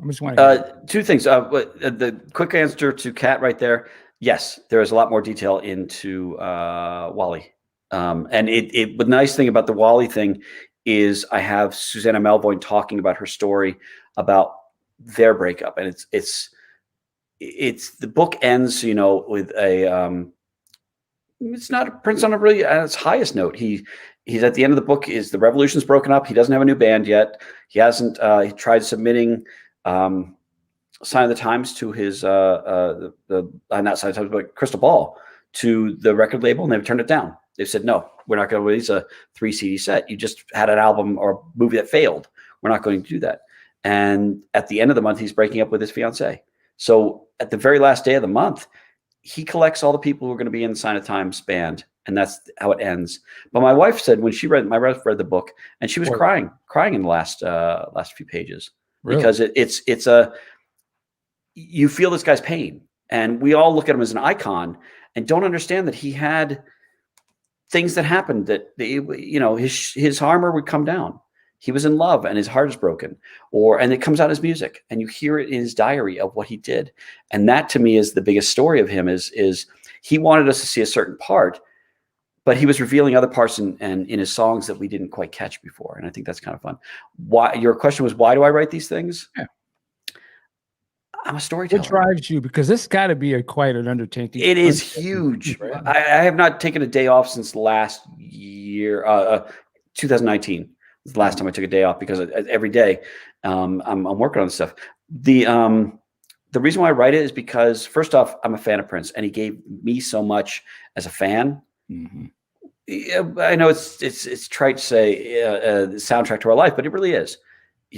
just want to 2 things. The quick answer to Kat right there. Yes, there is a lot more detail into Wally. And the nice thing about the Wally thing is I have Susanna Melvoin talking about her story about their breakup. And it's the book ends, with a, it's not Prince on a really at its highest note. He's at the end of the book is the revolution's broken up. He doesn't have a new band yet. He hasn't, he tried submitting, Sign of the Times to his not Sign of the Times, but Crystal Ball to the record label, and they've turned it down. They said, no, we're not going to release a 3 CD set. You just had an album or movie that failed. We're not going to do that. And at the end of the month, he's breaking up with his fiance. So at the very last day of the month, he collects all the people who are going to be in the Sign of the Times band, and that's how it ends. But my wife said when she read, my wife read the book, and she was crying in the last few pages. Really? Because it's you feel this guy's pain, and we all look at him as an icon and don't understand that he had things that happened that his armor would come down. He was in love and his heart is broken, and it comes out in his music, and you hear it in his diary of what he did. And that to me is the biggest story of him is he wanted us to see a certain part, but he was revealing other parts in his songs that we didn't quite catch before. And I think that's kind of fun. Why your question was, why do I write these things? Yeah. I'm a storyteller. What drives you? Because this got to be quite an undertaking. It is huge. Right? I have not taken a day off since last year, 2019. Was the last time I took a day off, because every day I'm working on this stuff. The reason why I write it is because, first off, I'm a fan of Prince, and he gave me so much as a fan. Mm-hmm. I know it's trite to say the soundtrack to our life, but it really is.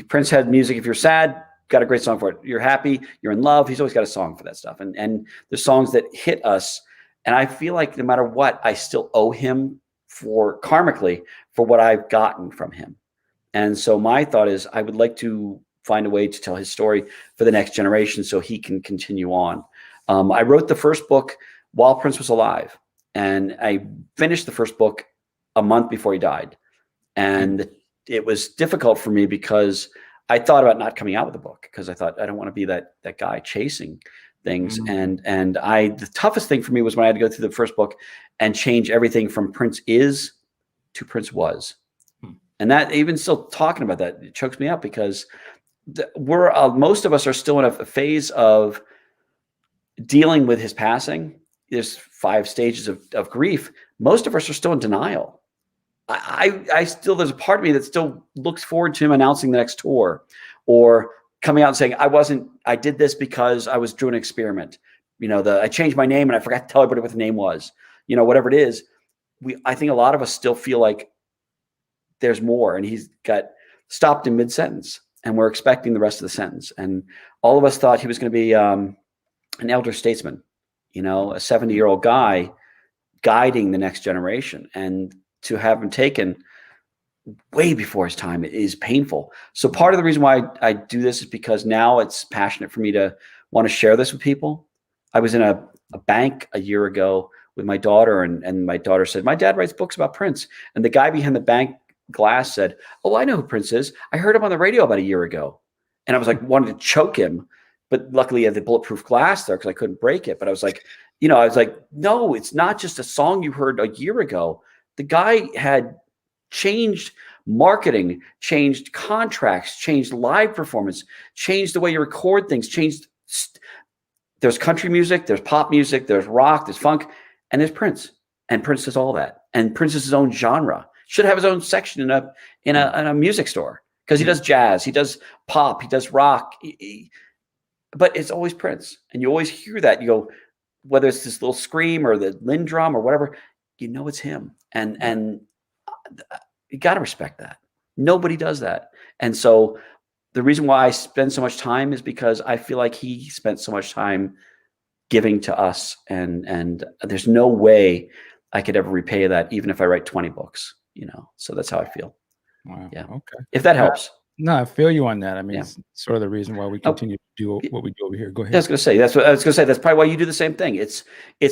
Prince had music. If you're sad, got a great song for it. You're happy, you're in love, he's always got a song for that stuff. And the songs that hit us, and I feel like no matter what, I still owe him karmically for what I've gotten from him. And so my thought is I would like to find a way to tell his story for the next generation so he can continue on. I wrote the first book while Prince was alive, and I finished the first book a month before he died. And it was difficult for me because I thought about not coming out with the book, because I thought I don't want to be that guy chasing things. Mm-hmm. And the toughest thing for me was when I had to go through the first book and change everything from Prince is to Prince was. Mm-hmm. And that, even still talking about that, it chokes me up, because most of us are still in a phase of dealing with his passing. There's 5 stages of grief. Most of us are still in denial. I still, there's a part of me that still looks forward to him announcing the next tour, or coming out and saying, I did this because I was doing an experiment. I changed my name and I forgot to tell everybody what the name was, whatever it is. I think a lot of us still feel like there's more, and he's got stopped in mid-sentence, and we're expecting the rest of the sentence. And all of us thought he was going to be an elder statesman, a 70-year-old guy guiding the next generation. And to have him taken way before his time is painful. So part of the reason why I do this is because now it's passionate for me to want to share this with people. I was in a bank a year ago with my daughter, and my daughter said, my dad writes books about Prince. And the guy behind the bank glass said, oh, I know who Prince is. I heard him on the radio about a year ago. And I was like, wanted to choke him, but luckily I had the bulletproof glass there because I couldn't break it. But I was like, no, it's not just a song you heard a year ago. The guy had changed marketing, changed contracts, changed live performance, changed the way you record things, there's country music, there's pop music, there's rock, there's funk, and there's Prince. And Prince does all that. And Prince is his own genre. Should have his own section in a music store, because he does jazz, he does pop, he does rock. but it's always Prince, and you always hear that. You go, whether it's this little scream or the Lindrum or whatever, you know it's him, and you got to respect that. Nobody does that, and so the reason why I spend so much time is because I feel like he spent so much time giving to us, and there's no way I could ever repay that, even if I write 20 books. So that's how I feel. Wow. Yeah. Okay. If that helps. No, I feel you on that. I mean, Yeah. it's sort of the reason why we continue to do what we do over here. Go ahead. I was going to say that's what I was going to say. That's probably why you do the same thing. It's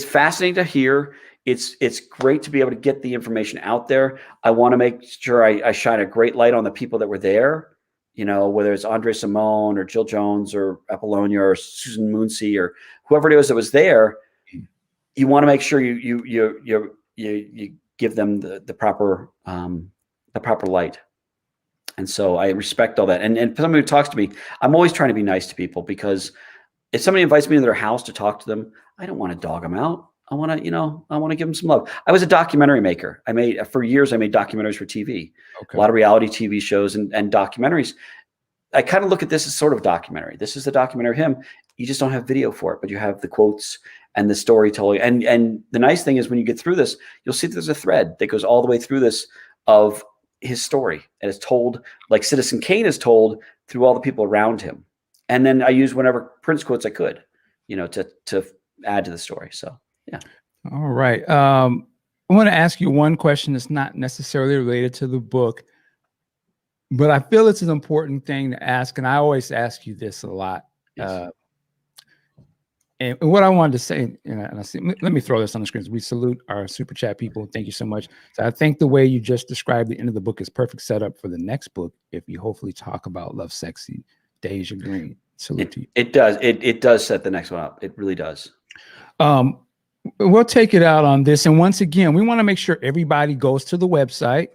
fascinating to hear. It's great to be able to get the information out there. I want to make sure I shine a great light on the people that were there. Whether it's Andre Simone or Jill Jones or Apollonia or Susan Moonsey or whoever it was that was there. You want to make sure you give them the proper light. And so I respect all that. And somebody who talks to me, I'm always trying to be nice to people, because if somebody invites me to their house to talk to them, I don't want to dog them out. I want to give them some love. I was a documentary maker. For years, I made documentaries for TV, a lot of reality TV shows and documentaries. I kind of look at this as sort of documentary. This is the documentary of him. You just don't have video for it, but you have the quotes and the storytelling. And the nice thing is, when you get through this, you'll see that there's a thread that goes all the way through this of his story, and it's told like Citizen Kane is told through all the people around him. And then I use whatever Prince quotes I could, to add to the story. So, yeah. All right. I want to ask you one question that's not necessarily related to the book, but I feel it's an important thing to ask. And I always ask you this a lot. Yes. And what I wanted to say, let me throw this on the screen. We salute our super chat people. Thank you so much. So I think the way you just described the end of the book is perfect setup for the next book. If you hopefully talk about Love Sexy, Deja Green. Salute to you. It does. It does set the next one up. It really does. We'll take it out on this. And once again, we want to make sure everybody goes to the website.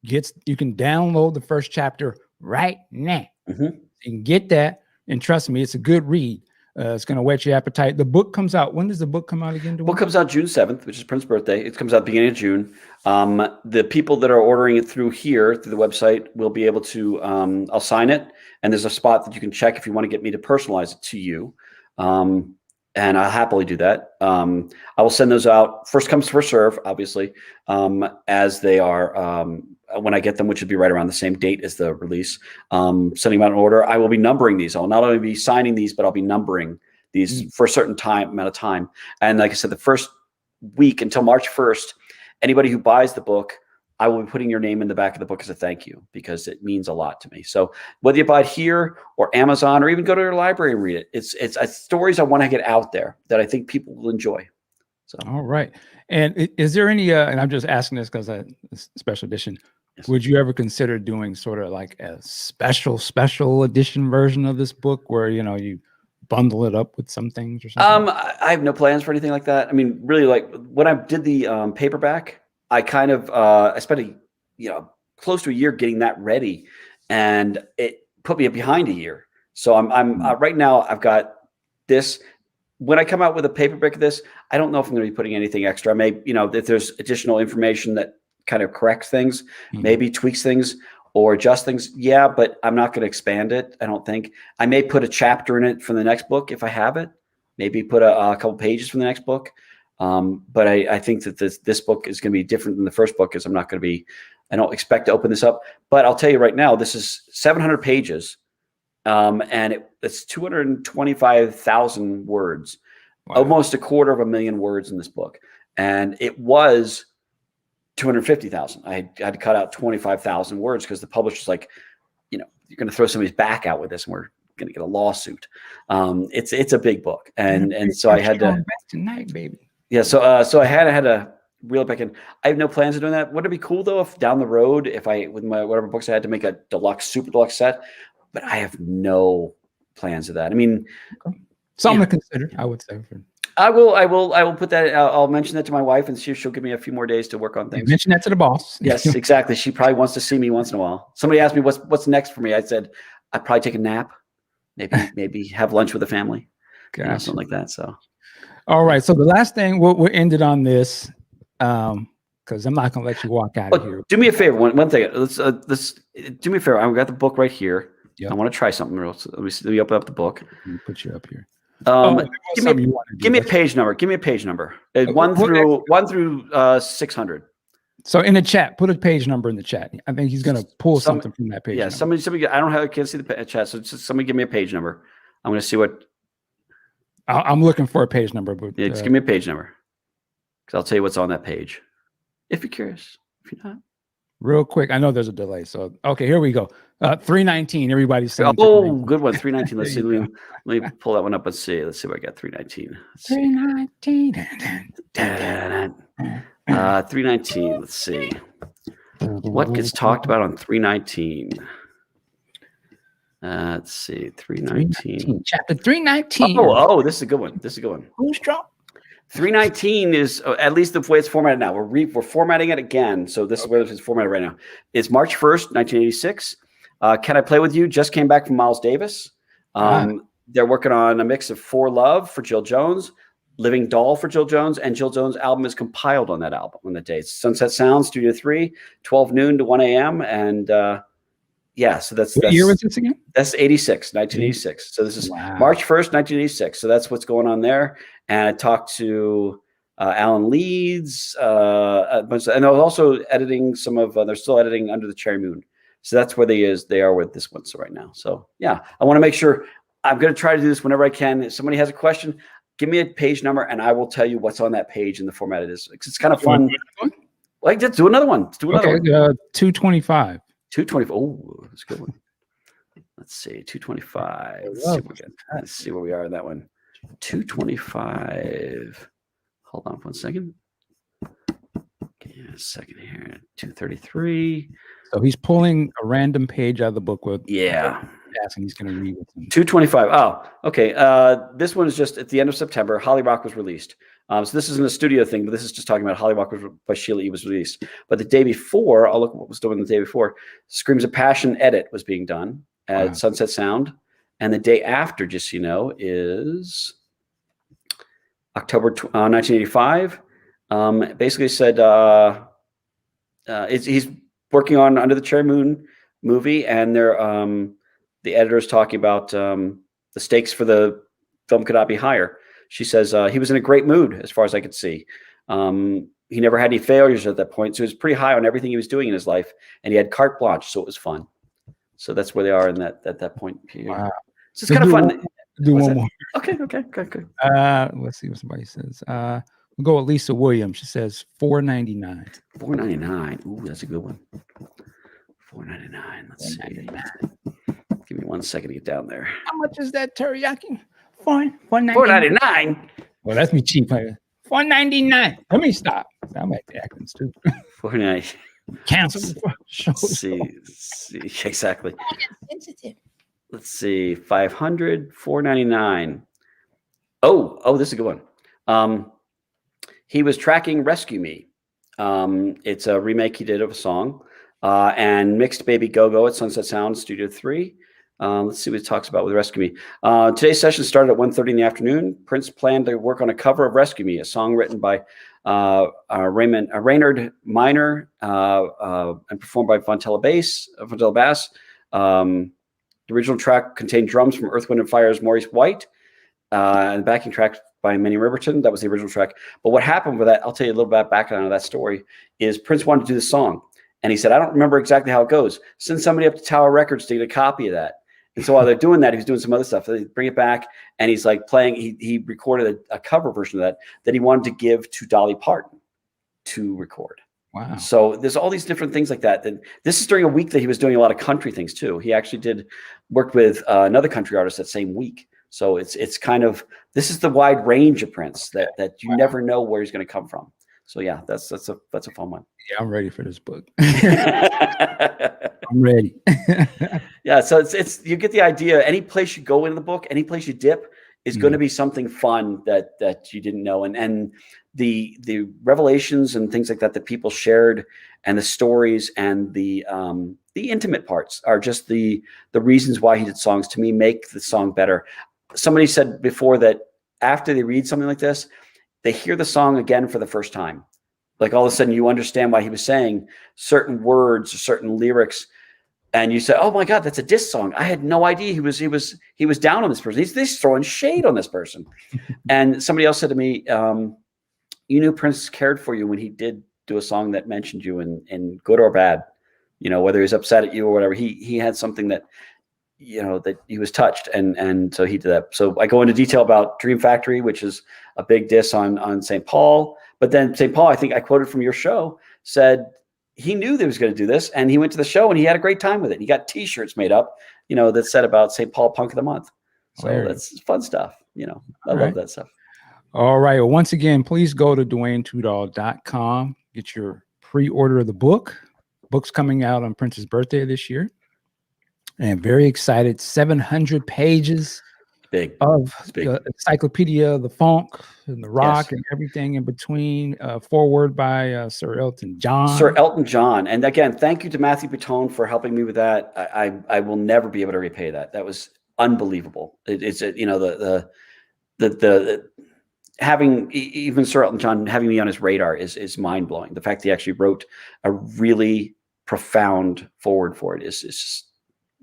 You can download the first chapter right now. Mm-hmm. You can get that. And trust me, it's a good read. It's going to whet your appetite. The book comes out. When does the book come out again? The book comes out June 7th, which is Prince's birthday. It comes out beginning of June. The people that are ordering it through the website, will be able to, I'll sign it. And there's a spot that you can check if you want to get me to personalize it to you. And I'll happily do that. I will send those out first come, first serve, obviously, as they are, when I get them, which would be right around the same date as the release. Sending them out in order. I will be numbering these. I'll not only be signing these, but I'll be numbering these for a certain amount of time. And like I said, the first week until March 1st, anybody who buys the book, I will be putting your name in the back of the book as a thank you, because it means a lot to me. So whether you buy it here or Amazon, or even go to your library and read it, it's stories I want to get out there that I think people will enjoy. So, all right. And is there any, and I'm just asking this because it's special edition. Yes. Would you ever consider doing sort of like a special edition version of this book where, you bundle it up with some things or something? I have no plans for anything like that. I mean, really, like when I did the paperback, I kind of I spent close to a year getting that ready, and it put me behind a year. So I'm right now I've got this. When I come out with a paperback of this, I don't know if I'm going to be putting anything extra. I may, if there's additional information that kind of corrects things, maybe tweaks things or adjust things. Yeah, but I'm not going to expand it. I don't think. I may put a chapter in it from the next book if I have it. Maybe put a couple pages from the next book. But I think that this book is going to be different than the first book, because I don't expect to open this up. But I'll tell you right now, this is 700 pages. And it's 225,000 words, almost 250,000 words in this book. And it was 250,000. I had to cut out 25,000 words because the publisher's like, you're going to throw somebody's back out with this, and we're going to get a lawsuit. It's a big book. And so I had to tonight, baby. Yeah. So I had to reel it back in. I have no plans of doing that. Would it be cool though, if down the road, if with my, whatever books I had to make a super deluxe set, but I have no plans of that. I mean, something to consider, I would say. I will put that. I'll mention that to my wife, and she'll give me a few more days to work on things. Mention that to the boss. Yes, exactly. She probably wants to see me once in a while. Somebody asked me what's next for me. I said I'd probably take a nap, maybe have lunch with the family, something like that. So, all right. So the last thing we'll end it on this, because I'm not gonna let you walk out of here. Do me a favor. One thing. Let's do me a favor. I've got the book right here. Yep. I want to try something else. Let me open up the book. Let me put you up here. Give me a page number. Give me a page number. One through 600. So in the chat, put a page number in the chat. I think he's going to pull something from that page. Yeah, number. somebody. I can't see the chat. So just somebody give me a page number. I'm going to see what. I'm looking for a page number. But yeah, just give me a page number, because I'll tell you what's on that page, if you're curious. If you're not. Real quick, I know there's a delay. So okay, here we go. 319. Everybody's saying. Oh, good one. 319. Let's see. Let me pull that one up. Let's see what I got. 319. 319. 319. Let's see. What gets talked about on 319? Let's see. 319. Chapter 319. Oh, this is a good one. Who's drunk? 319 is at least the way it's formatted now. We're formatting it again. So this is where it's formatted right now. It's March 1st, 1986. Can I Play With You just came back from Miles Davis. They're working on a mix of For Love for Jill Jones, Living Doll for Jill Jones, and Jill Jones' album is compiled on that album on that day. It's Sunset Sound, Studio 3, 12 noon to 1 a.m. And so that's what year was this again? That's 1986. So this is March 1st, 1986. So that's what's going on there. And I talked to Alan Leeds, a bunch and I was also editing some of. They're still editing Under the Cherry Moon. So that's where they are with this one. So right now. So yeah, I want to make sure. I'm going to try to do this whenever I can. If somebody has a question, give me a page number and I will tell you what's on that page in the format it is. It's kind of fun. Like, let's do another one. Let's do another one. 225. 225. Oh, that's a good one. Let's see. 225. Let's see where we are in that one. 225. Hold on for 1 second. Give me a second here. 233. So he's pulling a random page out of the book with and he's going to read it. 225. Oh, okay. This one is just at the end of September. Holly Rock was released. So this isn't a studio thing, but this is just talking about Holly Rock by Sheila E. was released. But the day before, I'll look at what was done the day before. Screams of Passion edit was being done at Sunset Sound. And the day after, just so you know, is October 1985. Basically said he's working on Under the Cherry Moon movie, and they're the editor's talking about the stakes for the film could not be higher. She says he was in a great mood as far as I could see. He never had any failures at that point, so he was pretty high on everything he was doing in his life, and he had carte blanche, so it was fun. So that's where they are in that point here. Wow. So it's kind of fun. Do one more. Okay. Let's see what somebody says. We'll go with Lisa Williams. She says $4.99. $4.99. Ooh, that's a good one. $4.99. Let's see. Give me 1 second to get down there. How much is that teriyaki? $4.99. Well, that's me cheap. $4.99. Let me stop. I might be acting stupid. $4.99. Cancel. Let's see. Exactly. Let's see. 500. $4.99. Oh, this is a good one. He was tracking Rescue Me. It's a remake he did of a song, and mixed Baby Go-Go at Sunset Sound Studio 3. Let's see what he talks about with Rescue Me. Today's session started at 1:30 in the afternoon. Prince planned to work on a cover of Rescue Me, a song written by Raynard Minor and performed by Fontella Bass. The original track contained drums from Earth, Wind & Fire's Maurice White, and the backing track by Minnie Riperton. That was the original track. But what happened with that, I'll tell you a little bit background of that story, is Prince wanted to do the song. And he said, I don't remember exactly how it goes. Send somebody up to Tower Records to get a copy of that. And so while they're doing that, he was doing some other stuff. They bring it back, and he's like playing. He recorded a cover version of that he wanted to give to Dolly Parton to record. Wow. So there's all these different things like that. And this is during a week that he was doing a lot of country things too. He actually worked with another country artist that same week. So it's kind of, this is the wide range of Prince that you never know where he's going to come from. So yeah, that's a fun one. Yeah, I'm ready for this book. I'm ready. Yeah, so it's you get the idea. Any place you go in the book, any place you dip, is going to be something fun that you didn't know, and the revelations and things like that people shared, and the stories and the intimate parts are just the reasons why he did songs. To me, make the song better. Somebody said before that after they read something like this, they hear the song again for the first time. Like all of a sudden you understand why he was saying certain words or certain lyrics. and you said, "Oh my God, that's a diss song." I had no idea he was down on this person. He's throwing shade on this person. And somebody else said to me, "You knew Prince cared for you when he did do a song that mentioned you, in good or bad, whether he's upset at you or whatever. He had something that." That he was touched, and so he did that. So I go into detail about Dream Factory, which is a big diss on St. Paul. But then St. Paul, I think I quoted from your show, said he knew that he was going to do this, and he went to the show and he had a great time with it. He got T-shirts made up, that said about St. Paul Punk of the Month. So that's fun stuff. I love that stuff. All right. Well, once again, please go to DuaneTudahl.com. Get your pre-order of the book. Book's coming out on Prince's birthday this year. And very excited. 700 pages of encyclopedia of the funk and the rock and everything in between. Foreword by Sir Elton John. Sir Elton John. And again, thank you to Matthew Butone for helping me with that. I will never be able to repay that. That was unbelievable. It's the having even Sir Elton John having me on his radar is mind blowing. The fact that he actually wrote a really profound foreword for it is just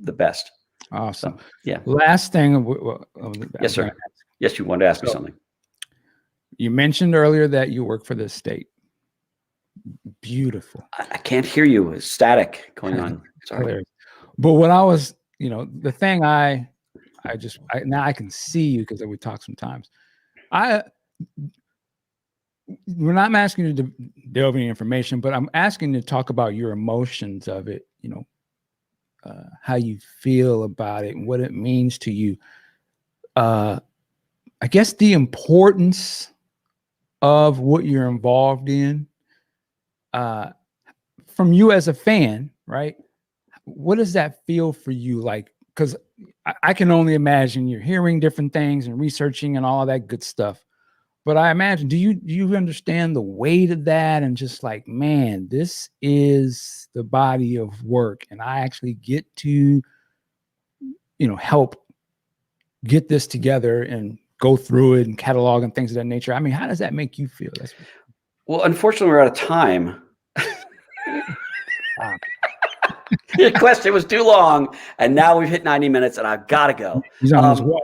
the best. Awesome. So, yeah. Last thing. Yes, sir. Yes, you wanted to ask me something. You mentioned earlier that you work for the state. Beautiful. I can't hear you. It's static going on. Sorry. But what I was, the thing now I can see you because we talk sometimes. We're not asking you to delve into information, but I'm asking you to talk about your emotions of it, how you feel about it and what it means to you. I guess the importance of what you're involved in, from you as a fan, right? What does that feel for you like? Because I can only imagine you're hearing different things and researching and all that good stuff. But I imagine, do you understand the weight of that and just like, man, this is the body of work, and I actually get to, help get this together and go through it and catalog and things of that nature. I mean, how does that make you feel? Well, unfortunately, we're out of time. Your question was too long, and now we've hit 90 minutes, and I've got to go. He's on his wall.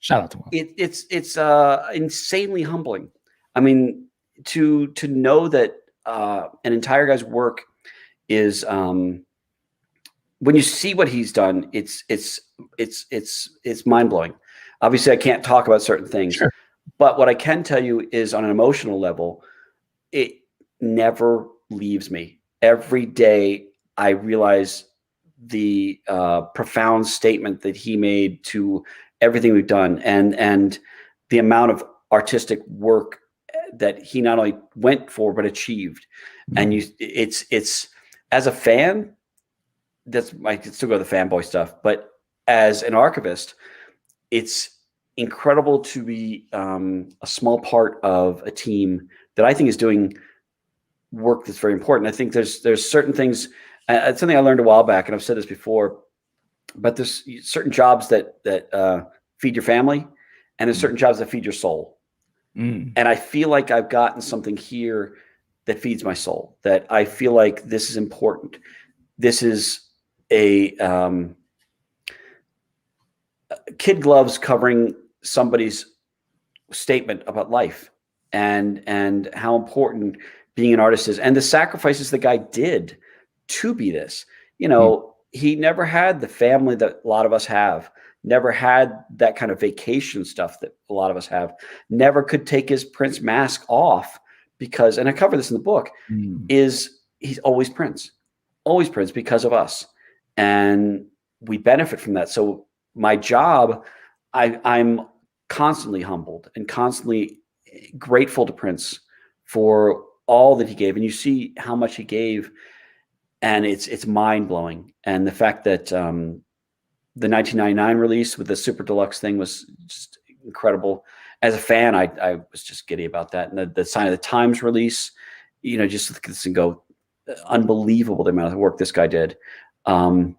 Shout out to him. It's insanely humbling. I mean, to know that an entire guy's work is when you see what he's done, it's mind blowing. Obviously, I can't talk about certain things, sure. But what I can tell you is on an emotional level, it never leaves me. Every day, I realize the profound statement that he made to everything we've done, and the amount of artistic work that he not only went for but achieved. Mm-hmm. And it's as a fan, I can still go to the fanboy stuff, but as an archivist, it's incredible to be a small part of a team that I think is doing work that's very important. I think there's certain things. It's something I learned a while back, and I've said this before, but there's certain jobs that feed your family, and there's certain jobs that feed your soul. And I feel like I've gotten something here that feeds my soul, that I feel like this is important. This is a kid gloves covering somebody's statement about life and how important being an artist is, and the sacrifices the guy did to be this. He never had the family that a lot of us have, never had that kind of vacation stuff that a lot of us have, never could take his Prince mask off because, and I cover this in the book, he's always Prince because of us. And we benefit from that. So my job, I'm constantly humbled and constantly grateful to Prince for all that he gave. And you see how much he gave, and it's mind-blowing. And the fact that the 1999 release with the super deluxe thing was just incredible. As a fan, I was just giddy about that. And the Sign of the Times release, just look at this and go, unbelievable the amount of work this guy did. And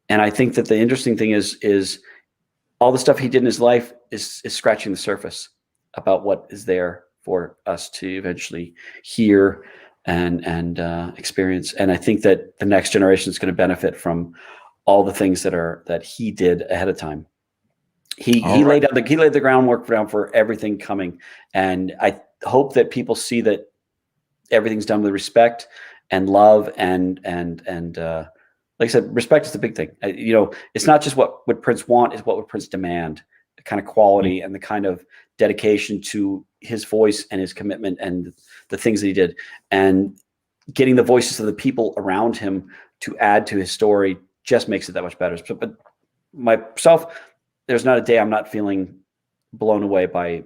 I think that the interesting thing is all the stuff he did in his life is scratching the surface about what is there for us to eventually hear and experience. And I think that the next generation is going to benefit from all the things that he did ahead of time. He laid the groundwork down for everything coming, and I hope that people see that everything's done with respect and love and like I said, respect is the big thing. It's not just what would Prince want; it's what would Prince demand. The kind of quality and the kind of dedication to his voice and his commitment and the things that he did, and getting the voices of the people around him to add to his story just makes it that much better. But myself, there's not a day I'm not feeling blown away by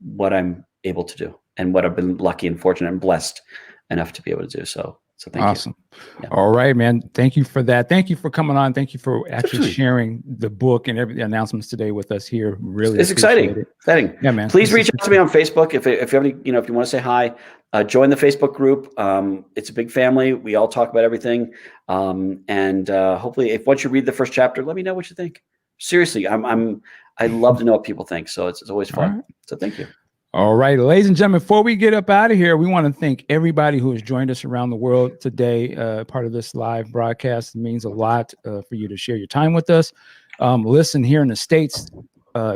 what I'm able to do and what I've been lucky and fortunate and blessed enough to be able to do. So thank you. Awesome. Yeah. All right, man. Thank you for that. Thank you for coming on. Thank you for actually sharing the book and every announcements today with us here. Really, it's exciting. Exciting. Yeah, man. Please reach out to me on Facebook if you have any. If you want to say hi, join the Facebook group. It's a big family. We all talk about everything. And hopefully, once you read the first chapter, let me know what you think. Seriously, I love to know what people think. So it's always fun. Right. So thank you. All right, ladies and gentlemen, before we get up out of here, we want to thank everybody who has joined us around the world today. Part of this live broadcast. It means a lot for you to share your time with us. Listen, here in the States,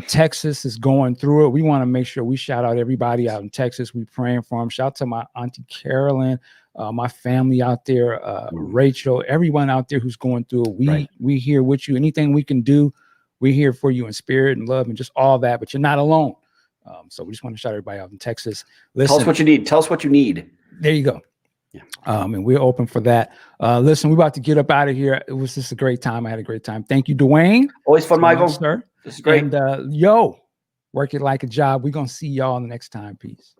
Texas is going through it. We want to make sure we shout out everybody out in Texas. We're praying for them. Shout out to my Auntie Carolyn, my family out there, Rachel, everyone out there who's going through it. We here with you. Anything we can do, we're here for you in spirit and love and just all that, but you're not alone. So we just want to shout everybody out in Texas. Listen, tell us what you need. Tell us what you need. There you go. Yeah. And we're open for that. Listen, we're about to get up out of here. It was just a great time. I had a great time. Thank you, Duane. Always fun, Michael. Sir. This is great. And work it like a job. We're going to see y'all the next time. Peace.